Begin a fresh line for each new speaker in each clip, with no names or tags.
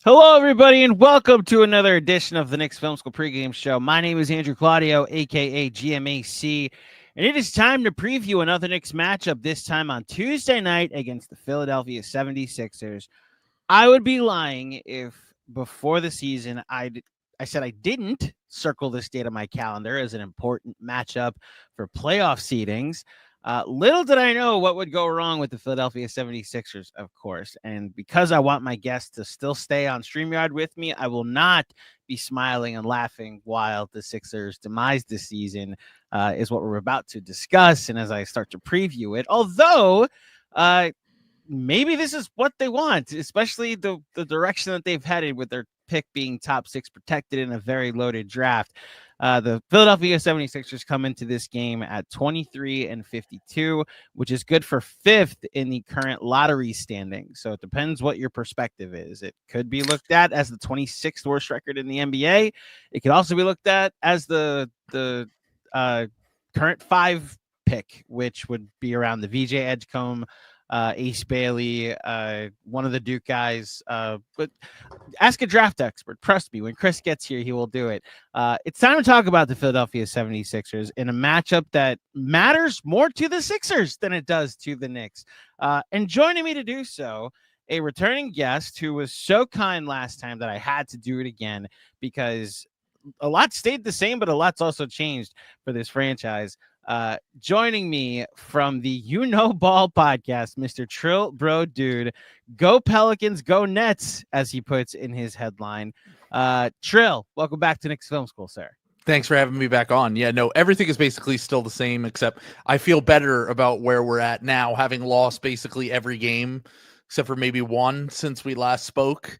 Hello, everybody, and welcome to another edition of the Knicks Film School Pregame Show. My name is Andrew Claudio, a.k.a. GMAC, and it is time to preview another Knicks matchup, this time on Tuesday night against the Philadelphia 76ers. I would be lying if before the season I said I didn't circle this date on my calendar as an important matchup for playoff seedings. Little did I know what would go wrong with the Philadelphia 76ers, of course. And because I want my guests to still stay on StreamYard with me, I will not be smiling and laughing while the Sixers' demise this season is what we're about to discuss. And as I start to preview it, although maybe this is what they want, especially the direction that they've headed with their pick being top 6 protected in a very loaded draft. The Philadelphia 76ers come into this game at 23-52, which is good for 5th in the current lottery standing. So it depends what your perspective is. It could be looked at as the 26th worst record in the NBA. It could also be looked at as the current 5 pick, which would be around the VJ Edgecombe, Ace Bailey, one of the Duke guys. But ask a draft expert. Trust me, when Chris gets here, he will do it. It's time to talk about the Philadelphia 76ers in a matchup that matters more to the Sixers than it does to the Knicks. And joining me to do so, a returning guest who was so kind last time that I had to do it again because a lot stayed the same, but a lot's also changed for this franchise. Joining me from the Ball podcast, Mr. Trill Bro Dude. Go Pelicans, go Nets, as he puts in his headline. Trill, welcome back to Knicks Film School, sir.
Thanks for having me back on. Yeah, no, everything is basically still the same, except I feel better about where we're at now, having lost basically every game, except for maybe one since we last spoke.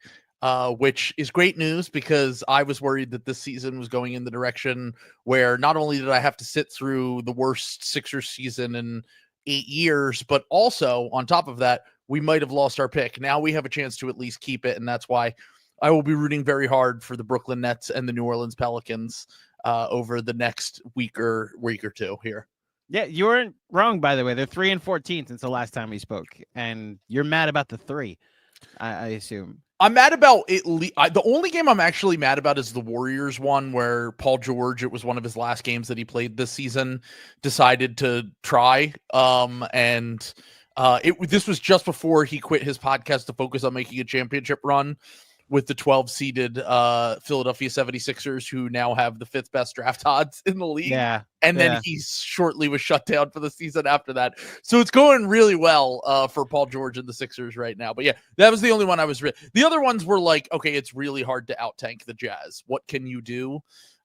Which is great news because I was worried that this season was going in the direction where not only did I have to sit through the worst Sixers season in 8 years, but also on top of that, we might have lost our pick. Now we have a chance to at least keep it, and that's why I will be rooting very hard for the Brooklyn Nets and the New Orleans Pelicans over the next week or two here.
Yeah, you weren't wrong, by the way. They're 3-14 since the last time we spoke, and you're mad about the 3, I assume.
I'm mad about it. The only game I'm actually mad about is the Warriors one, where Paul George, it was one of his last games that he played this season, decided to try. This was just before he quit his podcast to focus on making a championship run with the 12-seeded Philadelphia 76ers, who now have the 5th best draft odds in the league.
Yeah.
And then he shortly was shut down for the season after that. So it's going really well for Paul George and the Sixers right now. But yeah, that was the only one I was the other ones were like, okay, it's really hard to out-tank the Jazz. What can you do?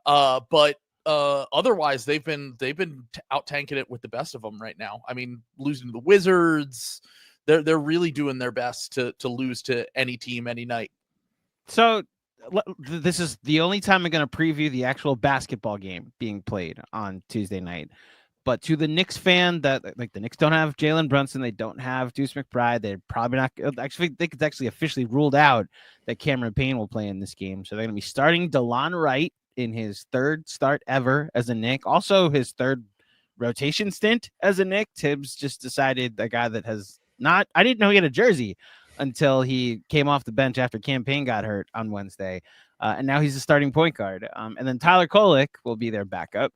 But otherwise, they've been out-tanking it with the best of them right now. I mean, losing to the Wizards, they're really doing their best to lose to any team any night.
So this is the only time I'm going to preview the actual basketball game being played on Tuesday night. But to the Knicks fan, that like the Knicks don't have Jalen Brunson, they don't have Deuce McBride. They're probably not. Actually, I think it's actually officially ruled out that Cameron Payne will play in this game. So they're going to be starting DeLon Wright in his 3rd start ever as a Knick. Also, his 3rd rotation stint as a Knick. Tibbs just decided, a guy that has not. I didn't know he had a jersey until he came off the bench after Cam Payne got hurt on Wednesday. And now he's a starting point guard. And then Tyler Kolek will be their backup.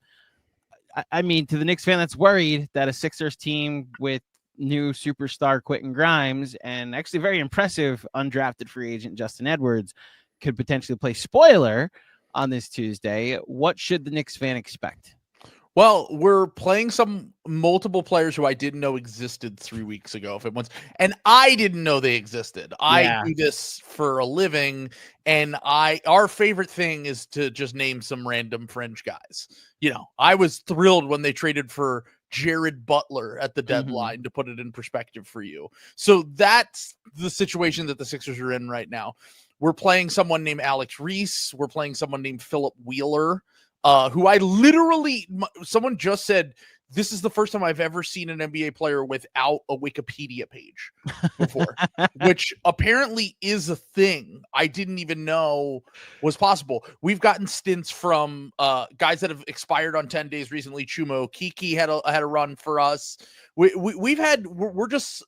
I mean, to the Knicks fan that's worried that a Sixers team with new superstar Quentin Grimes and actually very impressive undrafted free agent Justin Edwards could potentially play spoiler on this Tuesday, what should the Knicks fan expect?
Well, we're playing some multiple players who I didn't know existed 3 weeks ago. And I didn't know they existed. I do this for a living, and our favorite thing is to just name some random fringe guys. You know, I was thrilled when they traded for Jared Butler at the deadline, to put it in perspective for you. So that's the situation that the Sixers are in right now. We're playing someone named Alex Reese. We're playing someone named Philip Wheeler. Who I literally, someone just said this is the first time I've ever seen an NBA player without a Wikipedia page before, which apparently is a thing I didn't even know was possible. We've gotten stints from guys that have expired on 10 days recently. Chumo Kiki had a run for us. We're just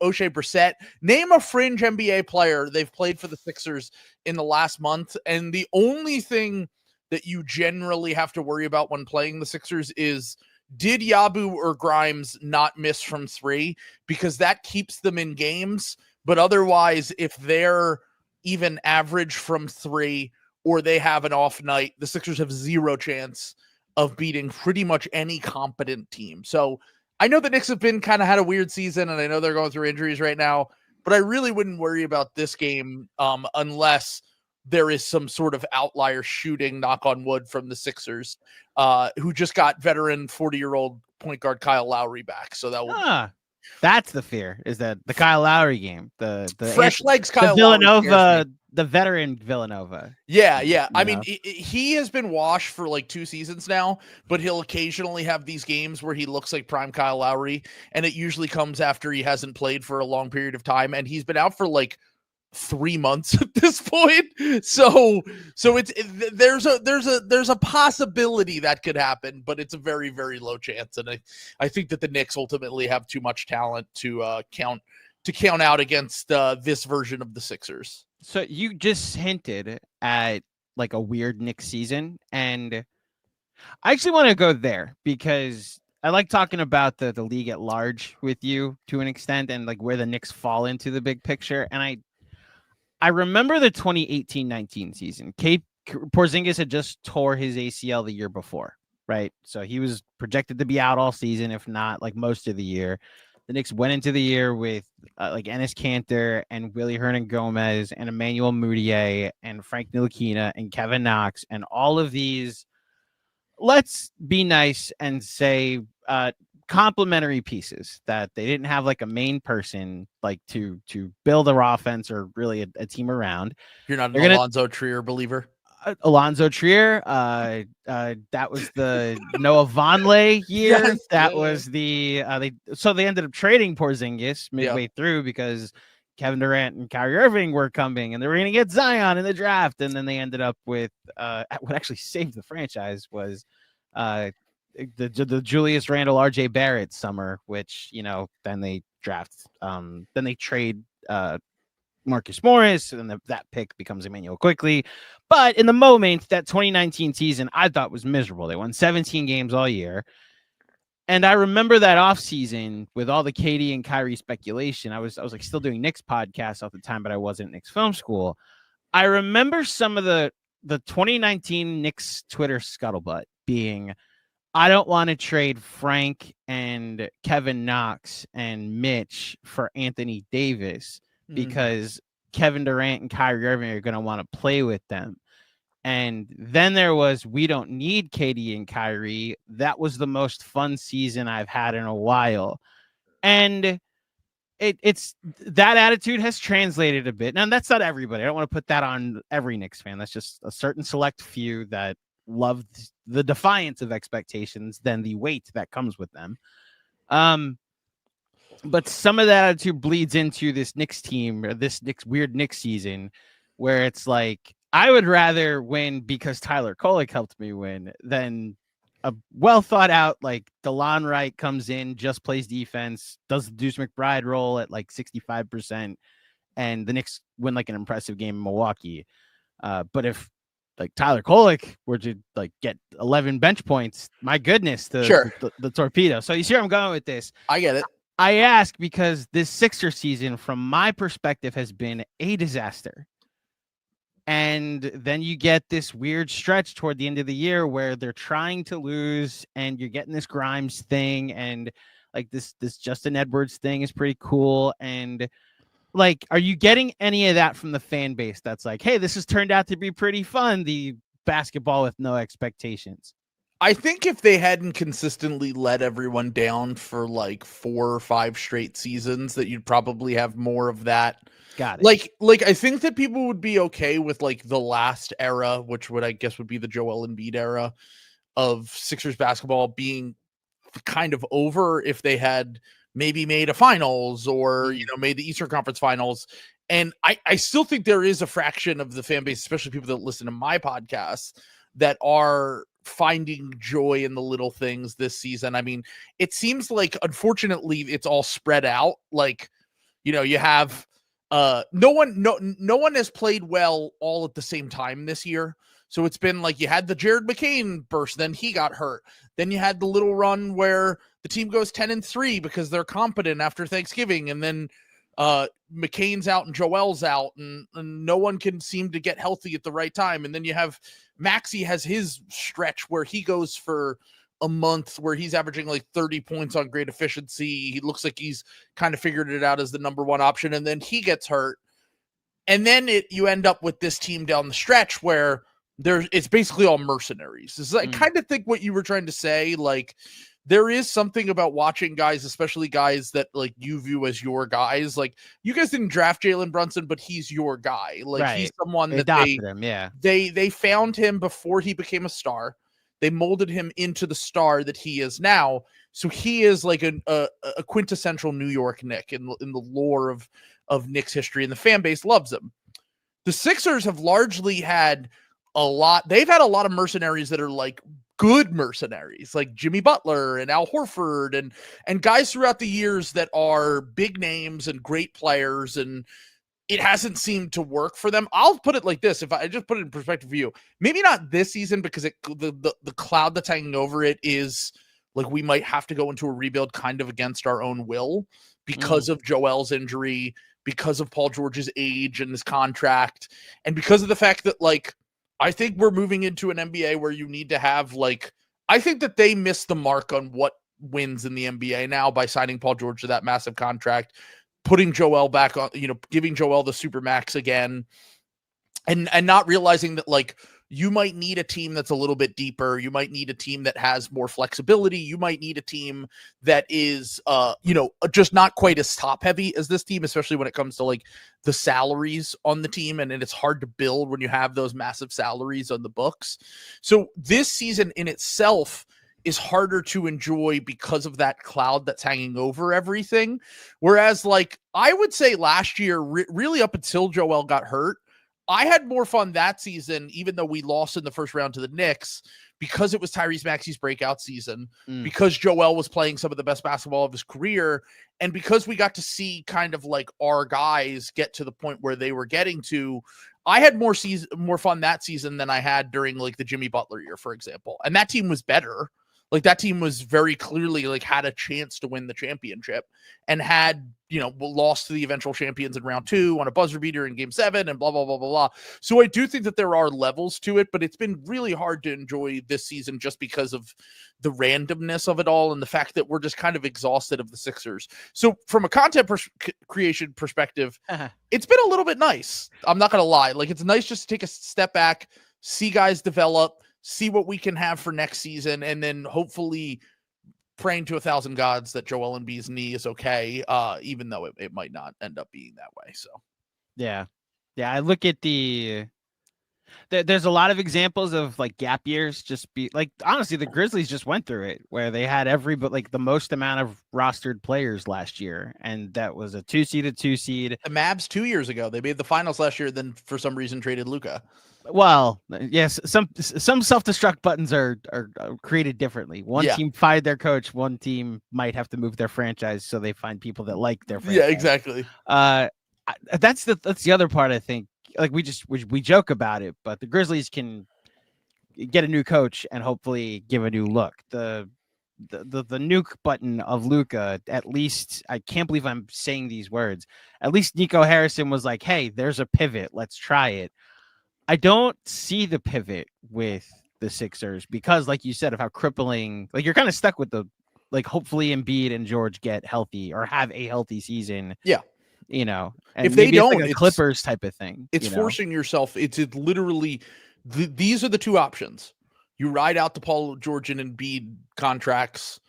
O'Shea Brissett. Name a fringe NBA player they've played for the Sixers in the last month, and the only thing that you generally have to worry about when playing the Sixers is, did Yabu or Grimes not miss from three? Because that keeps them in games. But otherwise, if they're even average from three or they have an off night, the Sixers have zero chance of beating pretty much any competent team. So I know the Knicks have been kind of had a weird season, and I know they're going through injuries right now, but I really wouldn't worry about this game unless there is some sort of outlier shooting, knock on wood, from the Sixers, who just got veteran 40-year-old point guard Kyle Lowry back. So that will
that's the fear, is that the Kyle Lowry game, the
fresh legs Kyle
the Villanova,
Lowry
the veteran Villanova.
Yeah. I mean, he has been washed for like 2 seasons now, but he'll occasionally have these games where he looks like prime Kyle Lowry, and it usually comes after he hasn't played for a long period of time, and he's been out for like 3 months at this point. So there's a possibility that could happen, but it's a very, very low chance. And I think that the Knicks ultimately have too much talent to count out against this version of the Sixers.
So you just hinted at like a weird Knicks season, and I actually want to go there because I like talking about the league at large with you to an extent, and like where the Knicks fall into the big picture. And I remember the 2018-19 season. Porzingis had just tore his ACL the year before, right? So he was projected to be out all season, if not like most of the year. The Knicks went into the year with like Enes Kanter and Willie Hernan-Gomez and Emmanuel Mudiay and Frank Ntilikina and Kevin Knox and all of these, let's be nice and say, complementary pieces that they didn't have like a main person like to build their offense or really a team around.
You're not an Alonzo Trier believer?
Alonzo Trier, that was the Noah Vonleh year.
Yes,
that was the they ended up trading Porzingis midway through because Kevin Durant and Kyrie Irving were coming and they were going to get Zion in the draft, and then they ended up with what actually saved the franchise was the Julius Randle RJ Barrett summer, which then they draft then they trade Marcus Morris, and that pick becomes Emmanuel Quickly. But in the moment, that 2019 season I thought was miserable. They won 17 games all year. And I remember that offseason with all the KD and Kyrie speculation. I was like still doing Knicks podcasts at the time, but I wasn't Knicks Film School. I remember some of the 2019 Knicks Twitter scuttlebutt being, I don't want to trade Frank and Kevin Knox and Mitch for Anthony Davis because Kevin Durant and Kyrie Irving are going to want to play with them. And then there was, we don't need KD and Kyrie. That was the most fun season I've had in a while. And it's that attitude has translated a bit. Now, that's not everybody. I don't want to put that on every Knicks fan. That's just a certain select few that loved the defiance of expectations than the weight that comes with them. But some of that attitude bleeds into this Knicks team, or this weird Knicks season, where it's like, I would rather win because Tyler Kolek helped me win than a well thought out, like DeLon Wright comes in, just plays defense, does the Deuce McBride role at like 65%, and the Knicks win like an impressive game in Milwaukee. But if like Tyler Kolek were to like get 11 bench points, my goodness, the torpedo. So you see where I'm going with this.
I get it.
I ask because this Sixer season, from my perspective, has been a disaster. And then you get this weird stretch toward the end of the year where they're trying to lose, and you're getting this Grimes thing, and like this Justin Edwards thing is pretty cool. And like, are you getting any of that from the fan base that's like, hey, this has turned out to be pretty fun, the basketball with no expectations?
I think if they hadn't consistently let everyone down for like 4 or 5 straight seasons, that you'd probably have more of that.
Got it.
Like I think that people would be okay with like the last era, which would, I guess, would be the Joel Embiid era of Sixers basketball, being kind of over if they had maybe made a finals or, made the Eastern Conference finals. And I still think there is a fraction of the fan base, especially people that listen to my podcast, that are finding joy in the little things this season. I mean, it seems like, unfortunately, it's all spread out. Like, you have no one has played well all at the same time this year. So it's been like you had the Jared McCain burst, then he got hurt. Then you had the little run where the team goes 10-3 because they're competent after Thanksgiving. And then McCain's out and Joel's out, and no one can seem to get healthy at the right time. And then you have Maxey has his stretch where he goes for a month where he's averaging like 30 points on great efficiency. He looks like he's kind of figured it out as the number one option, and then he gets hurt. And then you end up with this team down the stretch where it's basically all mercenaries. Is I kind of think what you were trying to say, like, there is something about watching guys, especially guys that like you view as your guys. Like, you guys didn't draft Jalen Brunson, but he's your guy. Like, right. He's someone that they found him before he became a star. They molded him into the star that he is now. So he is like a quintessential New York Knick in the lore of Knicks history, and the fan base loves him. The Sixers have largely had they've had a lot of mercenaries that are like good mercenaries, like Jimmy Butler and Al Horford and guys throughout the years that are big names and great players, and it hasn't seemed to work for them. I'll put it like this. If I just put it in perspective for you, maybe not this season, because the cloud that's hanging over it is like we might have to go into a rebuild kind of against our own will because of Joel's injury, because of Paul George's age and his contract, and because of the fact that, like, I think we're moving into an NBA where you need to have, like, I think that they missed the mark on what wins in the NBA now by signing Paul George to that massive contract, putting Joel back on, giving Joel the supermax again, and not realizing that, like, you might need a team that's a little bit deeper. You might need a team that has more flexibility. You might need a team that is, just not quite as top heavy as this team, especially when it comes to like the salaries on the team. And it's hard to build when you have those massive salaries on the books. So this season in itself is harder to enjoy because of that cloud that's hanging over everything. Whereas, like, I would say last year, really up until Joel got hurt, I had more fun that season, even though we lost in the first round to the Knicks, because it was Tyrese Maxey's breakout season, because Joel was playing some of the best basketball of his career, and because we got to see kind of like our guys get to the point where they were getting to. I had more fun that season than I had during like the Jimmy Butler year, for example. And that team was better. Like, that team was very clearly like had a chance to win the championship, and had, lost to the eventual champions in round 2 on a buzzer beater in game 7 and blah, blah, blah, blah, blah. So I do think that there are levels to it, but it's been really hard to enjoy this season just because of the randomness of it all and the fact that we're just kind of exhausted of the Sixers. So from a content creation perspective, it's been a little bit nice. I'm not going to lie. Like, it's nice just to take a step back, see guys develop, see what we can have for next season, and then hopefully praying to 1,000 gods that Joel Embiid's knee is okay, even though it might not end up being that way. So,
yeah. I look at there's a lot of examples of like gap years. Just be like, honestly, the Grizzlies just went through it where they had the most amount of rostered players last year, and that was a 2 seed. The
Mavs 2 years ago, they made the finals last year, then for some reason traded Luka.
Well, yes, some self-destruct buttons are created differently. One team fired their coach, one team might have to move their franchise, so they find people that like their franchise.
Yeah, exactly.
That's the other part. I think, like, we joke about it, but the Grizzlies can get a new coach and hopefully give a new look. The nuke button of Luka, at least, I can't believe I'm saying these words. At least Nico Harrison was like, "Hey, there's a pivot. Let's try it." I don't see the pivot with the Sixers because, like you said, of how crippling, like, you're kind of stuck with like, hopefully Embiid and George get healthy or have a healthy season.
Yeah.
And
if they don't,
like a Clippers type of thing.
It's forcing yourself. It's literally, these are the two options. You ride out the Paul George and Embiid contracts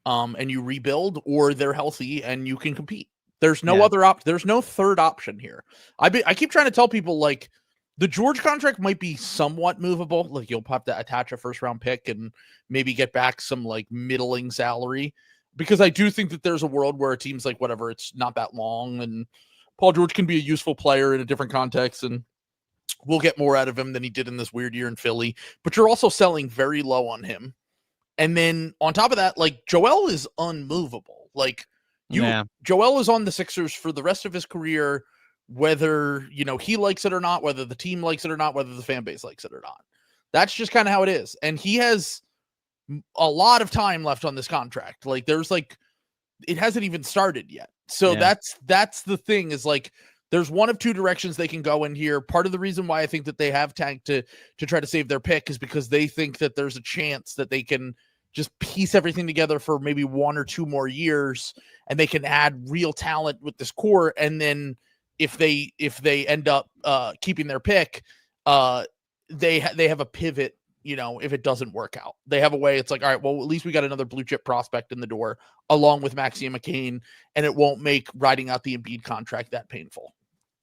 and you rebuild, or they're healthy and you can compete. There's no other there's no third option here. I keep trying to tell people, like, The George contract might be somewhat movable. Like you'll have to attach a first round pick and maybe get back some like middling salary, because I do think that there's a world where a team's like, whatever, it's not that long and Paul George can be a useful player in a different context and we'll get more out of him than he did in this weird year in Philly. But you're also selling very low on him. And then on top of that, like Joel is unmovable. Like Joel is on the Sixers for the rest of his career, whether, he likes it or not, whether the team likes it or not, whether the fan base likes it or not. That's just kind of how it is. And he has a lot of time left on this contract. Like there's like, it hasn't even started yet. So that's the thing, is like, there's one of two directions they can go in here. Part of the reason why I think that they have tanked to try to save their pick is because they think that there's a chance that they can just piece everything together for maybe 1 or 2 more years and they can add real talent with this core. And then if they end up keeping their pick, they have a pivot, if it doesn't work out. They have a way. It's like, all right, well, at least we got another blue chip prospect in the door along with Maxime McCain, and it won't make riding out the Embiid contract that painful.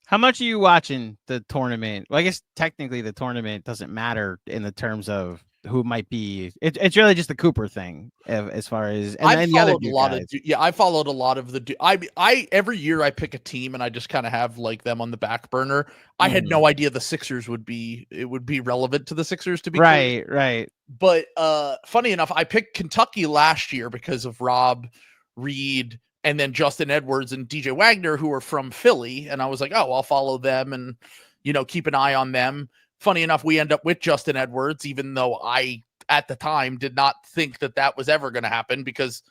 How much are you watching the tournament? Well, I guess technically the tournament doesn't matter in the terms of who might be. It's really just the Cooper thing as far as. And
I followed
a lot of.
I followed a lot of the. I every year I pick a team and I just kind of have like them on the back burner. I had no idea the Sixers would be relevant to the Sixers to be
right. Right.
But funny enough, I picked Kentucky last year because of Rob Reed and then Justin Edwards and DJ Wagner, who are from Philly. And I was like, oh, I'll follow them and, keep an eye on them. Funny enough, we end up with Justin Edwards, even though I, at the time, did not think that was ever going to happen, because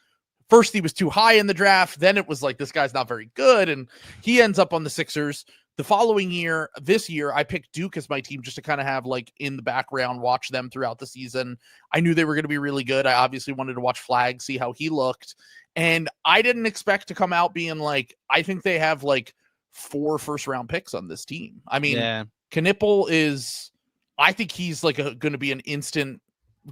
first he was too high in the draft. Then it was like, this guy's not very good. And he ends up on the Sixers. The following year, this year, I picked Duke as my team just to kind of have like in the background, watch them throughout the season. I knew they were going to be really good. I obviously wanted to watch Flag, see how he looked. And I didn't expect to come out being like, I think they have like 4 first-round picks on this team. I mean, Knipple is, I think he's like going to be an instant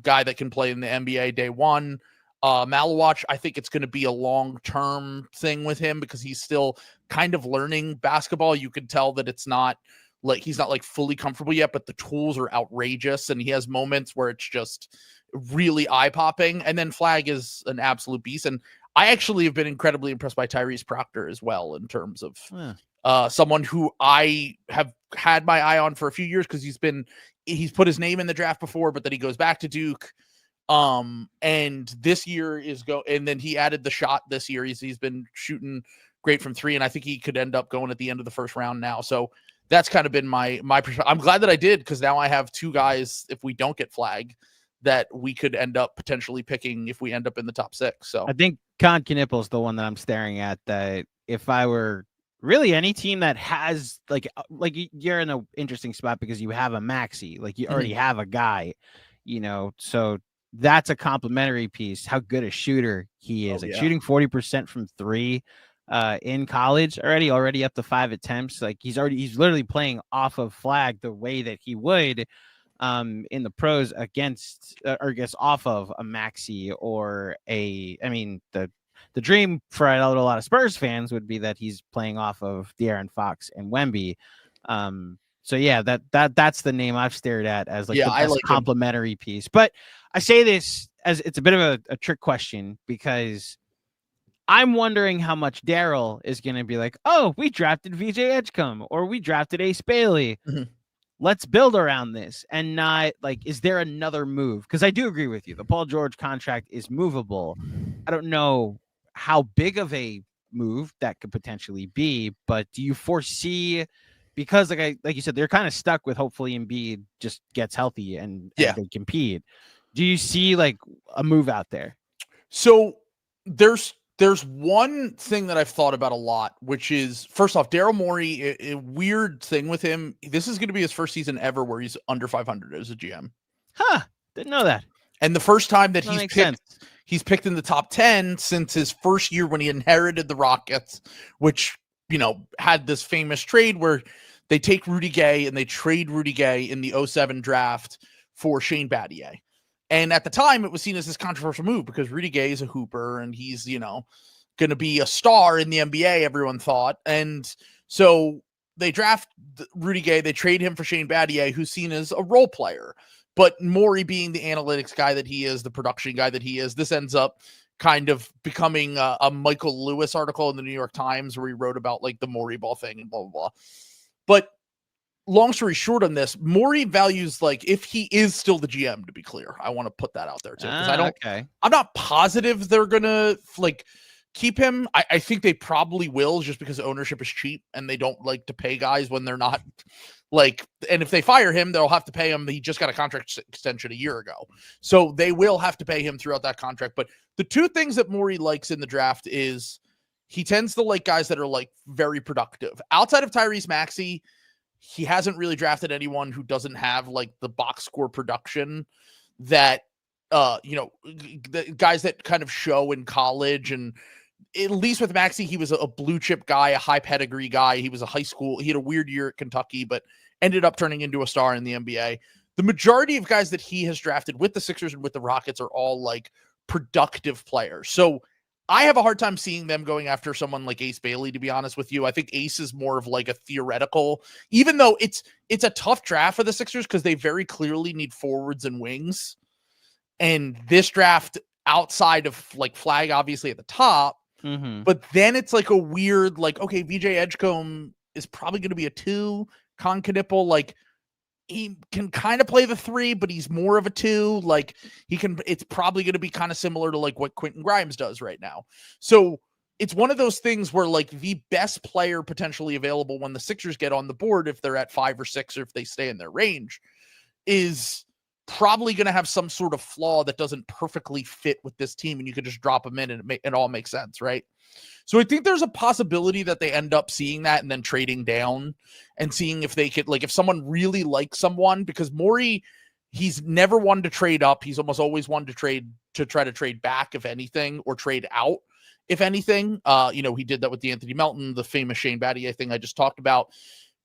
guy that can play in the NBA day one. Malawach, I think it's going to be a long-term thing with him because he's still kind of learning basketball. You can tell that it's not like he's not like fully comfortable yet, but the tools are outrageous and he has moments where it's just really eye-popping. And then Flag is an absolute beast. And I actually have been incredibly impressed by Tyrese Proctor as well in terms of someone who I have had my eye on for a few years because he's put his name in the draft before, but then he goes back to Duke. And this year and then he added the shot this year. He's been shooting great from 3, and I think he could end up going at the end of the first round now. So that's kind of been my perspective. I'm glad that I did, because now I have 2 guys, if we don't get Flag, that we could end up potentially picking if we end up in the top 6. So
I think Con Knippel is the one that I'm staring at, that if I were really any team that has like you're in an interesting spot because you have a Maxi, like you already have a guy, so that's a complimentary piece. How good a shooter he is, shooting 40% from 3 in college already up to 5 attempts. Like he's literally playing off of Flag the way that he would in the pros against off of a Maxi or the dream for a lot of Spurs fans would be that he's playing off of De'Aaron Fox and Wemby. So yeah, that's the name I've stared at as like the best complimentary piece. But I say this as it's a bit of a trick question, because I'm wondering how much Daryl is going to be like, oh, we drafted VJ Edgecombe or we drafted Ace Bailey. Let's build around this, and not like, is there another move? Because I do agree with you. The Paul George contract is movable. I don't know how big of a move that could potentially be, but do you foresee, because like you said, they're kind of stuck with hopefully Embiid just gets healthy and they compete. Do you see like a move out there?
So there's one thing that I've thought about a lot, which is, first off, Daryl Morey, a weird thing with him. This is going to be his first season ever where he's under 500 as a GM.
Didn't know that.
And the first time that he's picked in the top 10 since his first year when he inherited the Rockets, which, had this famous trade where they take Rudy Gay and they trade Rudy Gay in the 2007 draft for Shane Battier. And at the time, it was seen as this controversial move because Rudy Gay is a hooper and he's, going to be a star in the NBA, everyone thought. And so they draft Rudy Gay, they trade him for Shane Battier, who's seen as a role player. But Morey being the analytics guy that he is, the production guy that he is, this ends up kind of becoming a Michael Lewis article in the New York Times where he wrote about like the Morey ball thing and blah, blah, blah. But long story short on this, Morey values, like, if he is still the GM, to be clear, I want to put that out there too. Because I'm not positive they're going to like keep him. I think they probably will, just because ownership is cheap and they don't like to pay guys when they're not like, and if they fire him, they'll have to pay him. He just got a contract extension a year ago. So they will have to pay him throughout that contract. But the two things that Morey likes in the draft is he tends to like guys that are like very productive. Outside of Tyrese Maxey, he hasn't really drafted anyone who doesn't have like the box score production that, the guys that kind of show in college. And at least with Maxey, he was a blue chip guy, a high pedigree guy. He was he had a weird year at Kentucky, but ended up turning into a star in the NBA. The majority of guys that he has drafted with the Sixers and with the Rockets are all like productive players. So I have a hard time seeing them going after someone like Ace Bailey, to be honest with you. I think Ace is more of like a theoretical, even though it's a tough draft for the Sixers because they very clearly need forwards and wings. And this draft, outside of like Flag, obviously at the top, but then it's like a weird, like, okay, VJ Edgecombe is probably going to be a 2. Con Knipple, like, he can kind of play the 3, but he's more of a 2. Like, it's probably going to be kind of similar to like what Quentin Grimes does right now. So it's one of those things where like the best player potentially available when the Sixers get on the board, if they're at 5 or 6, or if they stay in their range, is probably going to have some sort of flaw that doesn't perfectly fit with this team. And you could just drop them in and it all makes sense. Right. So I think there's a possibility that they end up seeing that and then trading down and seeing if they could, like, if someone really likes someone, because Morey, he's never wanted to trade up. He's almost always wanted to try to trade back, if anything, or trade out, if anything. He did that with the Anthony Melton, the famous Shane Battier thing I just talked about.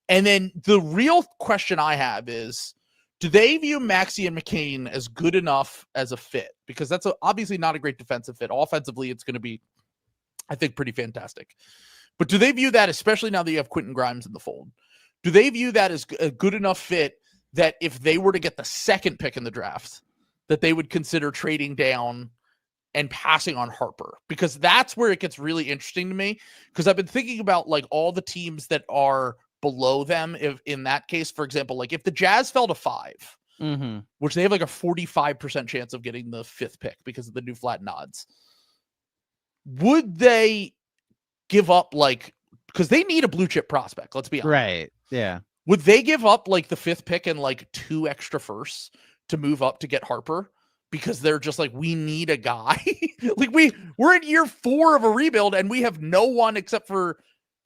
And then the real question I have is, do they view Maxey and McCain as good enough as a fit? Because that's obviously not a great defensive fit. Offensively, it's going to be, I think, pretty fantastic. But do they view that, especially now that you have Quentin Grimes in the fold, do they view that as a good enough fit that if they were to get the second pick in the draft, that they would consider trading down and passing on Harper? Because that's where it gets really interesting to me, because I've been thinking about like all the teams that are below them. If in that case, for example, like if the Jazz fell to 5, which they have like a 45% chance of getting the 5th pick because of the new flattened odds, would they give up, like, because they need a blue chip prospect, let's be honest. Right.
Yeah.
Would they give up like the 5th pick and like 2 extra firsts to move up to get Harper? Because they're just like, we need a guy. Like we're in year 4 of a rebuild and we have no one except for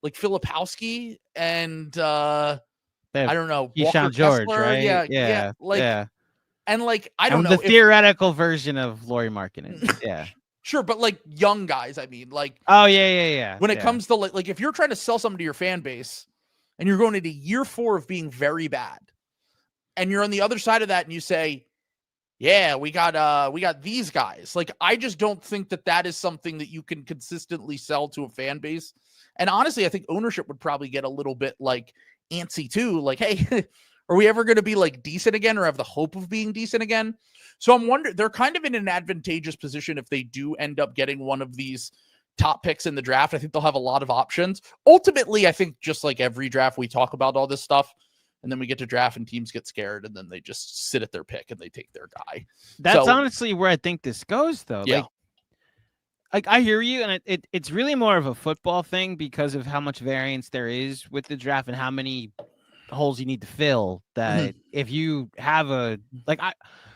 like Filipowski and I don't know,
Keyshawn George,
Kessler.
right?
Yeah. And like, I don't know,
the theoretical version of Lauri Markkanen. Yeah.
Sure, but like young guys, I mean, like,
oh yeah.
When it comes to like if you're trying to sell something to your fan base and you're going into year 4 of being very bad, and you're on the other side of that and you say, yeah, we got these guys. Like, I just don't think that is something that you can consistently sell to a fan base. And honestly, I think ownership would probably get a little bit like antsy too. Like, hey, are we ever going to be like decent again or have the hope of being decent again? So I'm wondering, they're kind of in an advantageous position if they do end up getting one of these top picks in the draft. I think they'll have a lot of options. Ultimately, I think just like every draft, we talk about all this stuff and then we get to draft and teams get scared and then they just sit at their pick and they take their guy.
That's honestly where I think this goes though.
Yeah.
Like I hear you, and it's really more of a football thing because of how much variance there is with the draft and how many holes you need to fill. That if you have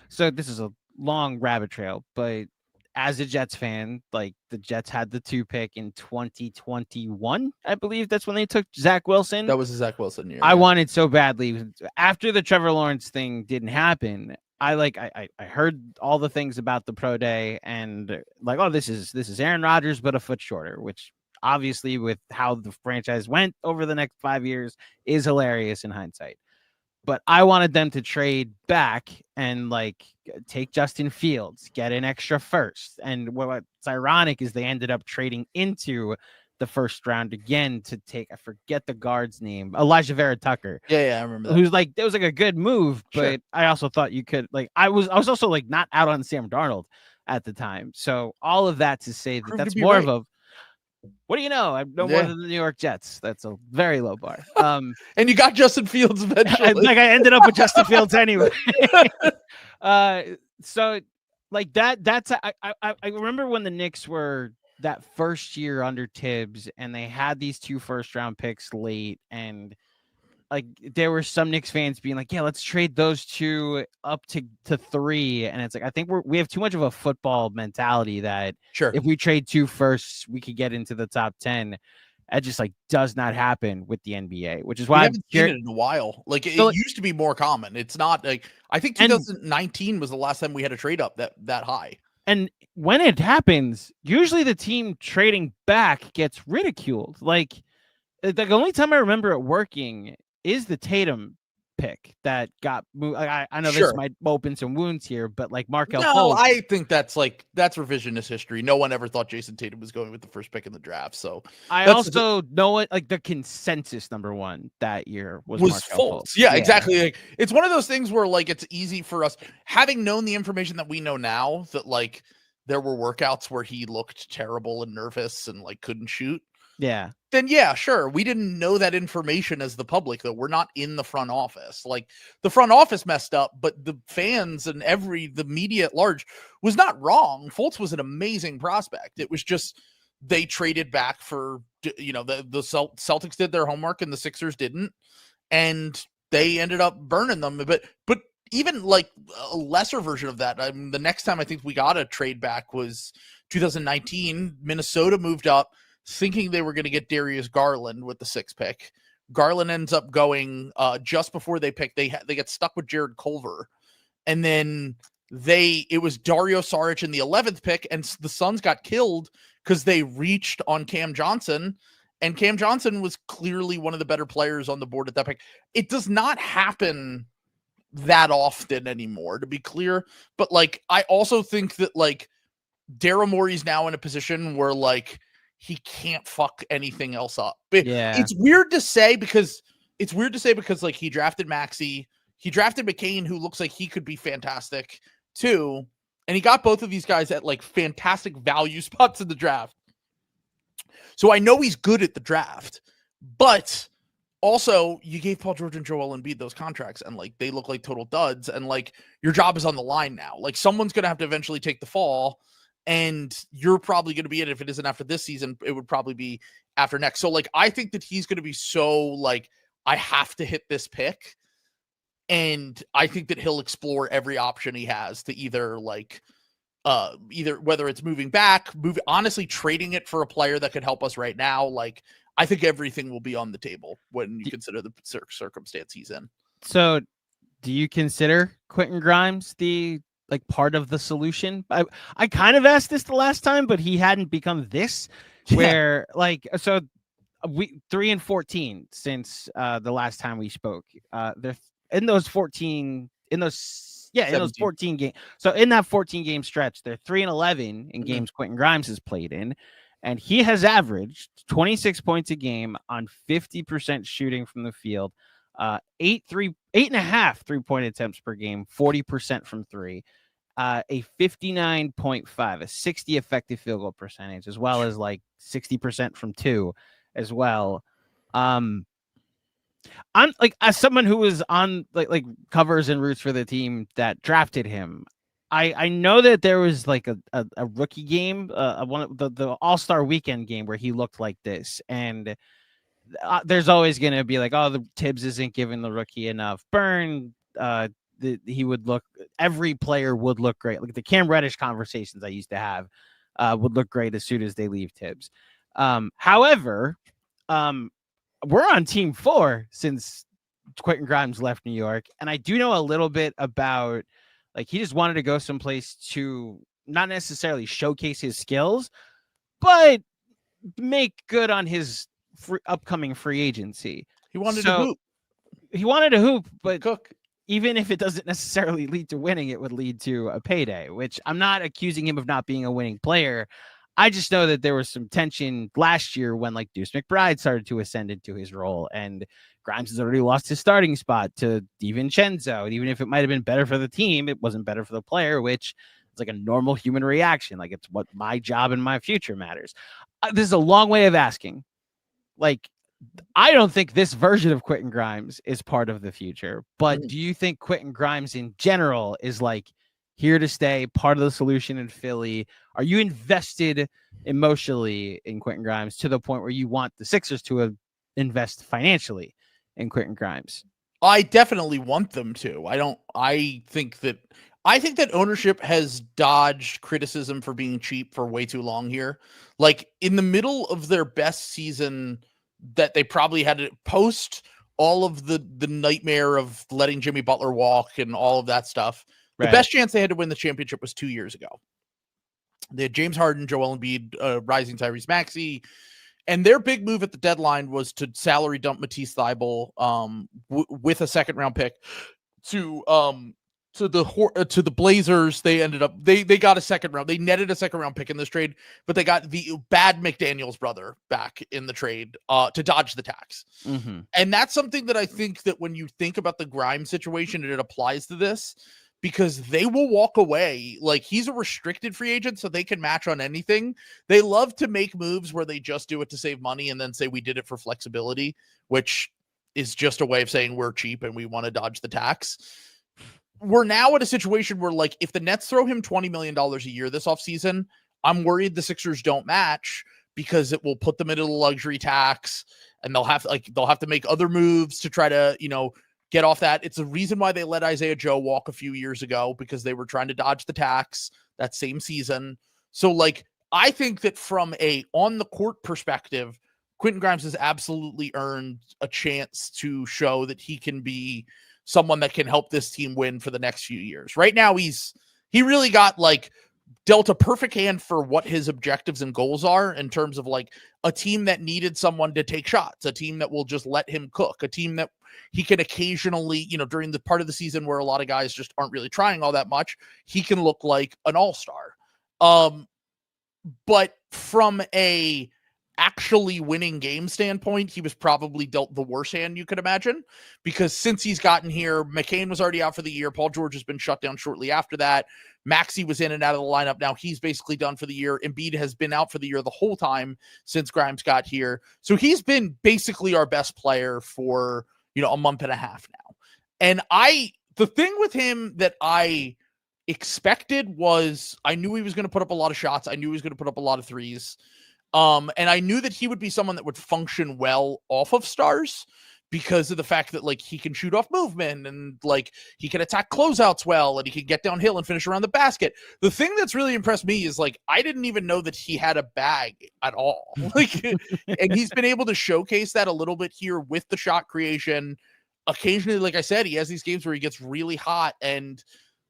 so this is a long rabbit trail, but as a Jets fan, like the Jets had the 2 pick in 2021, I believe that's when they took Zach Wilson.
That was a Zach Wilson year.
I wanted so badly after the Trevor Lawrence thing didn't happen. I heard all the things about the pro day and like, oh, this is Aaron Rodgers, but a foot shorter, which obviously with how the franchise went over the next 5 years is hilarious in hindsight. But I wanted them to trade back and like take Justin Fields, get an extra first. And what's ironic is they ended up trading into the first round again to take, I forget the guard's name, Elijah Vera Tucker.
Yeah, I remember that.
Who's like, it was like a good move, but
Sure.
I also thought you could, like, I was also like not out on Sam Darnold at the time. So all of that to say that that's more of a, what do you know? I know more than the New York Jets. That's a very low bar.
And you got Justin Fields eventually.
I ended up with Justin Fields anyway. So like that's I remember when the Knicks were that first year under Tibbs and they had these 2 first-round picks late, and like there were some Knicks fans being like, yeah, let's trade those 2 up to 3. And it's like, I think we have too much of a football mentality that if we trade 2 firsts, we could get into the top 10. That just like does not happen with the NBA, which is why
I haven't seen it in a while. Like it used to be more common. It's not like, I think 2019 was the last time we had a trade up that high.
And when it happens, usually the team trading back gets ridiculed. Like the only time I remember it working is the Tatum pick that got moved. I know this might open some wounds here, but like Markelle Fultz.
I think that's revisionist history. No one ever thought Jason Tatum was going with the first pick in the draft. So
I also know it, like the consensus number 1 that year was
Fultz. Yeah, exactly. Like it's one of those things where like it's easy for us, having known the information that we know now, that like there were workouts where he looked terrible and nervous and like couldn't shoot.
Yeah.
Then yeah, sure. We didn't know that information as the public, though. We're not in the front office. Like the front office messed up, but the fans and the media at large was not wrong. Fultz was an amazing prospect. It was just they traded back for, you know, the Celtics did their homework and the Sixers didn't, and they ended up burning them. But even like a lesser version of that, I mean, the next time I think we got a trade back was 2019. Minnesota moved up, thinking they were going to get Darius Garland with the 6th pick. Garland ends up going just before they pick. They get stuck with Jared Culver, and then it was Dario Saric in the 11th pick, and the Suns got killed because they reached on Cam Johnson, and Cam Johnson was clearly one of the better players on the board at that pick. It does not happen that often anymore, to be clear, but like I also think that like Daryl Morey's now in a position where like he can't fuck anything else up. It's weird to say because like he drafted Maxey, he drafted McCain, who looks like he could be fantastic too, and he got both of these guys at like fantastic value spots in the draft. So I know he's good at the draft, but also you gave Paul George and Joel Embiid those contracts, and like they look like total duds, and like your job is on the line now. Like someone's gonna have to eventually take the fall. And you're probably going to be in it. If it isn't after this season, it would probably be after next. So like, I think that he's going to be so like, I have to hit this pick. And I think that he'll explore every option he has to either like, either whether it's moving back, honestly, trading it for a player that could help us right now. Like, I think everything will be on the table when you consider the circumstance he's in.
So do you consider Quentin Grimes the like part of the solution? I kind of asked this the last time, but he hadn't become this where like, so we 3-14 since the last time we spoke. They're in those 14 games. So in that 14 game stretch, they're 3-11 in games Quentin Grimes has played in, and he has averaged 26 points a game on 50% shooting from the field, 8.5 3-point attempts per game, 40% from 3, a 59.5, a 60 effective field goal percentage, as well as like 60% from 2 as well. I'm like, as someone who was on like covers and roots for the team that drafted him, I know that there was like a rookie game, one of the All-Star Weekend game where he looked like this, and there's always going to be like, oh, the Tibbs isn't giving the rookie enough burn. He would look, every player would look great. Like the Cam Reddish conversations I used to have would look great as soon as they leave Tibbs. However, we're on team 4 since Quentin Grimes left New York, and I do know a little bit about, like, he just wanted to go someplace to not necessarily showcase his skills, but make good on his upcoming free agency.
He wanted to hoop.
He wanted to hoop, but
cook.
Even if it doesn't necessarily lead to winning, it would lead to a payday, which I'm not accusing him of not being a winning player. I just know that there was some tension last year when like Deuce McBride started to ascend into his role, and Grimes has already lost his starting spot to DiVincenzo. And even if it might have been better for the team, it wasn't better for the player, which is like a normal human reaction. Like, it's what my job and my future matters. This is a long way of asking. Like, I don't think this version of Quentin Grimes is part of the future, but do you think Quentin Grimes in general is like here to stay, part of the solution in Philly? Are you invested emotionally in Quentin Grimes to the point where you want the Sixers to invest financially in Quentin Grimes?
I definitely want them to. I think that ownership has dodged criticism for being cheap for way too long here. Like, in the middle of their best season that they probably had to post all of the nightmare of letting Jimmy Butler walk and all of that stuff. Right. The best chance they had to win the championship was 2 years ago. They had James Harden, Joel Embiid, rising Tyrese Maxey, and their big move at the deadline was to salary dump Matisse Thybulle with a second round pick to the Blazers. They ended up they got a second round. They netted a second round pick in this trade, but they got the bad McDaniels brother back in the trade to dodge the tax. Mm-hmm. And that's something that I think that when you think about the Grimes situation, it applies to this, because they will walk away. Like, he's a restricted free agent, so they can match on anything. They love to make moves where they just do it to save money and then say we did it for flexibility, which is just a way of saying we're cheap and we want to dodge the tax. We're now at a situation where, like, if the Nets throw him $20 million a year this offseason, I'm worried the Sixers don't match, because it will put them into the luxury tax, and they'll have to make other moves to try to, get off that. It's the reason why they let Isaiah Joe walk a few years ago, because they were trying to dodge the tax that same season. So, like, I think that from a on the court perspective, Quentin Grimes has absolutely earned a chance to show that he can be someone that can help this team win for the next few years. Right now, he really got, like, dealt a perfect hand for what his objectives and goals are, in terms of, like, a team that needed someone to take shots, a team that will just let him cook, a team that he can occasionally, during the part of the season where a lot of guys just aren't really trying all that much, he can look like an all-star. But from a actually winning game standpoint, he was probably dealt the worst hand you could imagine, because since he's gotten here, McCain was already out for the year. Paul George has been shut down shortly after that. Maxey was in and out of the lineup. Now he's basically done for the year. Embiid has been out for the year the whole time since Grimes got here. So he's been basically our best player for, a month and a half now. And the thing with him that I expected was, I knew he was going to put up a lot of shots. I knew he was going to put up a lot of threes. And I knew that he would be someone that would function well off of stars, because of the fact that, like, he can shoot off movement, and, like, he can attack closeouts well, and he can get downhill and finish around the basket. The thing that's really impressed me is, like, I didn't even know that he had a bag at all. Like, and he's been able to showcase that a little bit here with the shot creation. Occasionally, like I said, he has these games where he gets really hot, and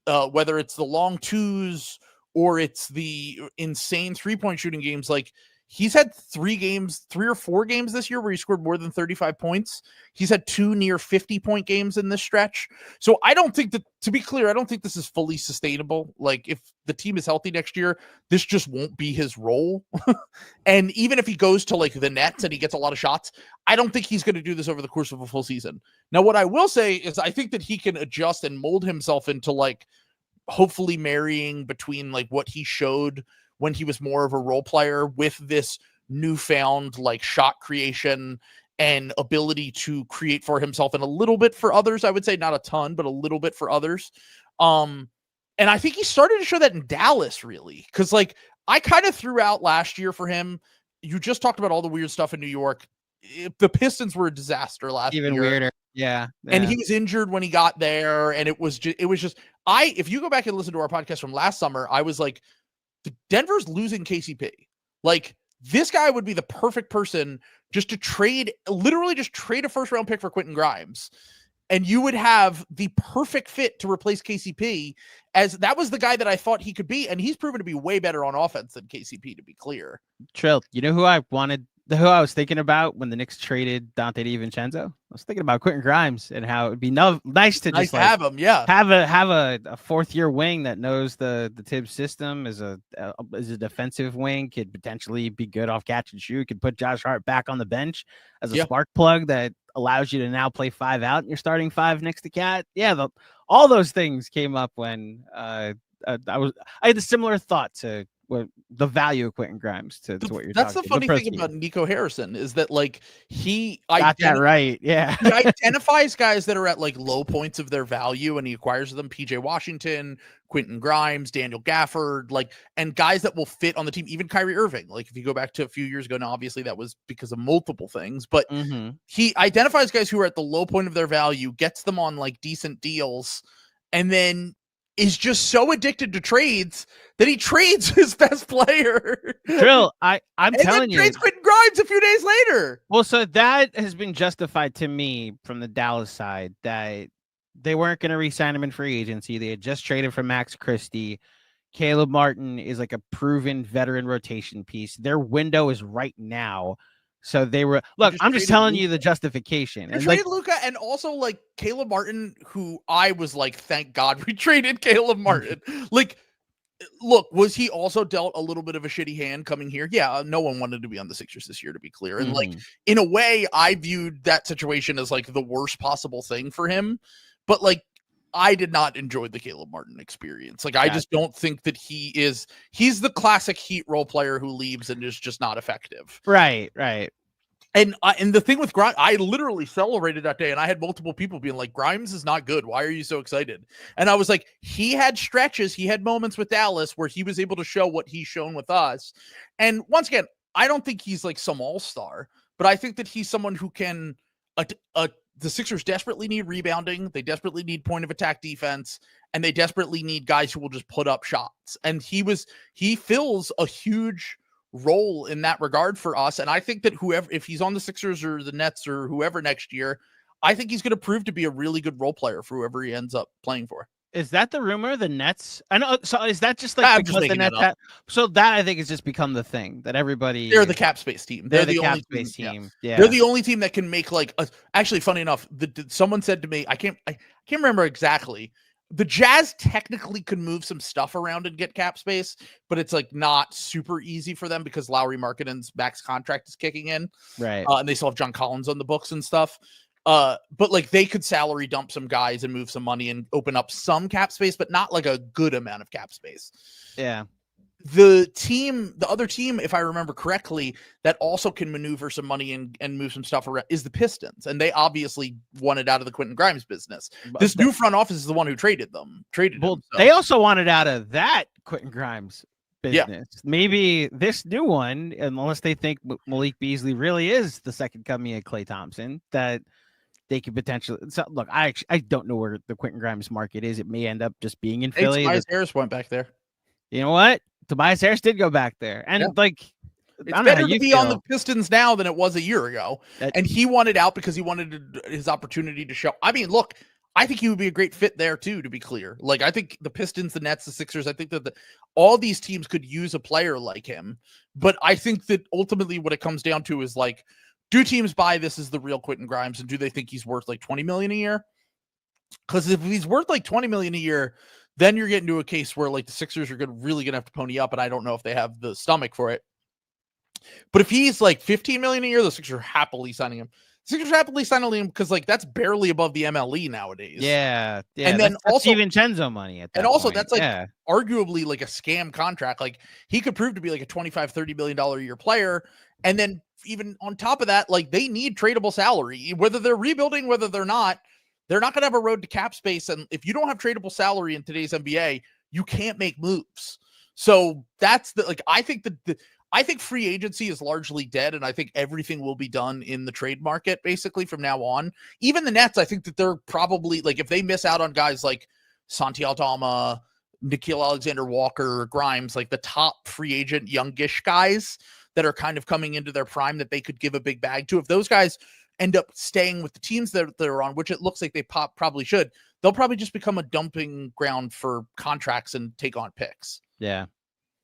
whether it's the long twos or it's the insane 3-point shooting games, like, he's had 3 or 4 games this year where he scored more than 35 points. He's had 2 near 50-point games in this stretch. So I don't think that, to be clear, I don't think this is fully sustainable. Like, if the team is healthy next year, this just won't be his role. And even if he goes to, like, the Nets and he gets a lot of shots, I don't think he's going to do this over the course of a full season. Now, what I will say is I think that he can adjust and mold himself into, like, hopefully marrying between, like, what he showed when he was more of a role player with this newfound, like, shot creation and ability to create for himself and a little bit for others. I would say not a ton, but a little bit for others. And I think he started to show that in Dallas, really. Cause, like, I kind of threw out last year for him. You just talked about all the weird stuff in New York. The Pistons were a disaster last year.
Even weirder. Yeah.
And he was injured when he got there. And it was just, if you go back and listen to our podcast from last summer, I was like, Denver's losing KCP. Like, this guy would be the perfect person just to literally trade a first round pick for Quentin Grimes. And you would have the perfect fit to replace KCP, as that was the guy that I thought he could be. And he's proven to be way better on offense than KCP, to be clear.
Trill, you know who I wanted who I was thinking about when the Knicks traded Dante DiVincenzo? I was thinking about Quentin Grimes and how it'd be nice to
Nice
just
to
like
have him, yeah.
have a fourth year wing that knows the Tibbs system, is a defensive wing, could potentially be good off catch and shoot, could put Josh Hart back on the bench as a spark plug that allows you to now play 5 out and you're starting 5 next to Cat. Yeah, all those things came up when I had a similar thought to what the value of Quentin Grimes to what you're
That's
talking
the funny
about.
thing about Nico Harrison is that like he
got that right. Yeah.
he identifies guys that are at like low points of their value and he acquires them. PJ Washington, Quentin Grimes, Daniel Gafford, like, and guys that will fit on the team, even Kyrie Irving. Like if you go back to a few years ago, now obviously that was because of multiple things, but he identifies guys who are at the low point of their value, gets them on like decent deals, and then is just so addicted to trades that he trades his best player.
Trill, I'm telling you,
trades Quentin Grimes a few days later.
Well, so that has been justified to me from the Dallas side that they weren't going to re-sign him in free agency. They had just traded for Max Christie. Caleb Martin is like a proven veteran rotation piece. Their window is right now. So they were I'm just telling you the justification.
And traded Luka, and also like Caleb Martin, who I was like, thank God we traded Caleb Martin. Like, look, was he also dealt a little bit of a shitty hand coming here? Yeah, no one wanted to be on the Sixers this year, to be clear. And like, in a way, I viewed that situation as like the worst possible thing for him. But like, I did not enjoy the Caleb Martin experience. Like, I just don't think that he's the classic Heat role player who leaves and is just not effective.
Right.
And the thing with Grimes, I literally celebrated that day, and I had multiple people being like, Grimes is not good. Why are you so excited? And I was like, he had stretches. He had moments with Dallas where he was able to show what he's shown with us. And once again, I don't think he's like some all-star, but I think that he's someone who can the Sixers desperately need rebounding. They desperately need point of attack defense, and they desperately need guys who will just put up shots. And he fills a huge role in that regard for us. And I think that if he's on the Sixers or the Nets or whoever next year, I think he's going to prove to be a really good role player for whoever he ends up playing for.
Is that the rumor? The Nets? I know. So is that just like because the Nets? So that I think has just become the thing that everybody.
They're the cap space team.
They're the cap space team. Yeah.
They're the only team that can make like. Actually, funny enough, someone said to me, I can't remember exactly. The Jazz technically could move some stuff around and get cap space, but it's like not super easy for them because Lauri Markkanen's max contract is kicking in,
right?
And they still have John Collins on the books and stuff. But like they could salary dump some guys and move some money and open up some cap space, but not like a good amount of cap space.
Yeah.
The other team, if I remember correctly, that also can maneuver some money and move some stuff around is the Pistons. And they obviously wanted out of the Quentin Grimes business. This new front office is the one who traded him. So.
They also wanted out of that Quentin Grimes business. Yeah. Maybe this new one, unless they think Malik Beasley really is the second coming of Klay Thompson, that they could potentially. So, look, I don't know where the Quentin Grimes market is. It may end up just being in Philly.
Tobias Harris went back there.
You know what? Tobias Harris did go back there, and like
it's better to be on the Pistons now than it was a year ago. And he wanted out because he wanted his opportunity to show. I mean, look, I think he would be a great fit there too. To be clear, like I think the Pistons, the Nets, the Sixers, I think that all these teams could use a player like him. But I think that ultimately, what it comes down to is like, do teams buy this as the real Quentin Grimes, and do they think he's worth like $20 million a year? Because if he's worth like $20 million a year, then you're getting to a case where like the Sixers are really gonna have to pony up, and I don't know if they have the stomach for it. But if he's like $15 million a year, the Sixers are happily signing him. Sixers happily signing him because like that's barely above the MLE nowadays.
Yeah.
And then
that's also DiVincenzo money at that
and also
point.
That's like arguably like a scam contract. Like he could prove to be like a $25-30 million a year player. And then even on top of that, like they need tradable salary, whether they're rebuilding, whether they're not going to have a road to cap space. And if you don't have tradable salary in today's NBA, you can't make moves. So that's the, like, I think free agency is largely dead, and I think everything will be done in the trade market basically from now on. Even the Nets, I think that they're probably like, if they miss out on guys like Santi Aldama, Nickeil Alexander-Walker, Grimes, like the top free agent youngish guys that are kind of coming into their prime that they could give a big bag to. If those guys end up staying with the teams that they're on, which it looks like they probably should, they'll probably just become a dumping ground for contracts and take on picks.
Yeah.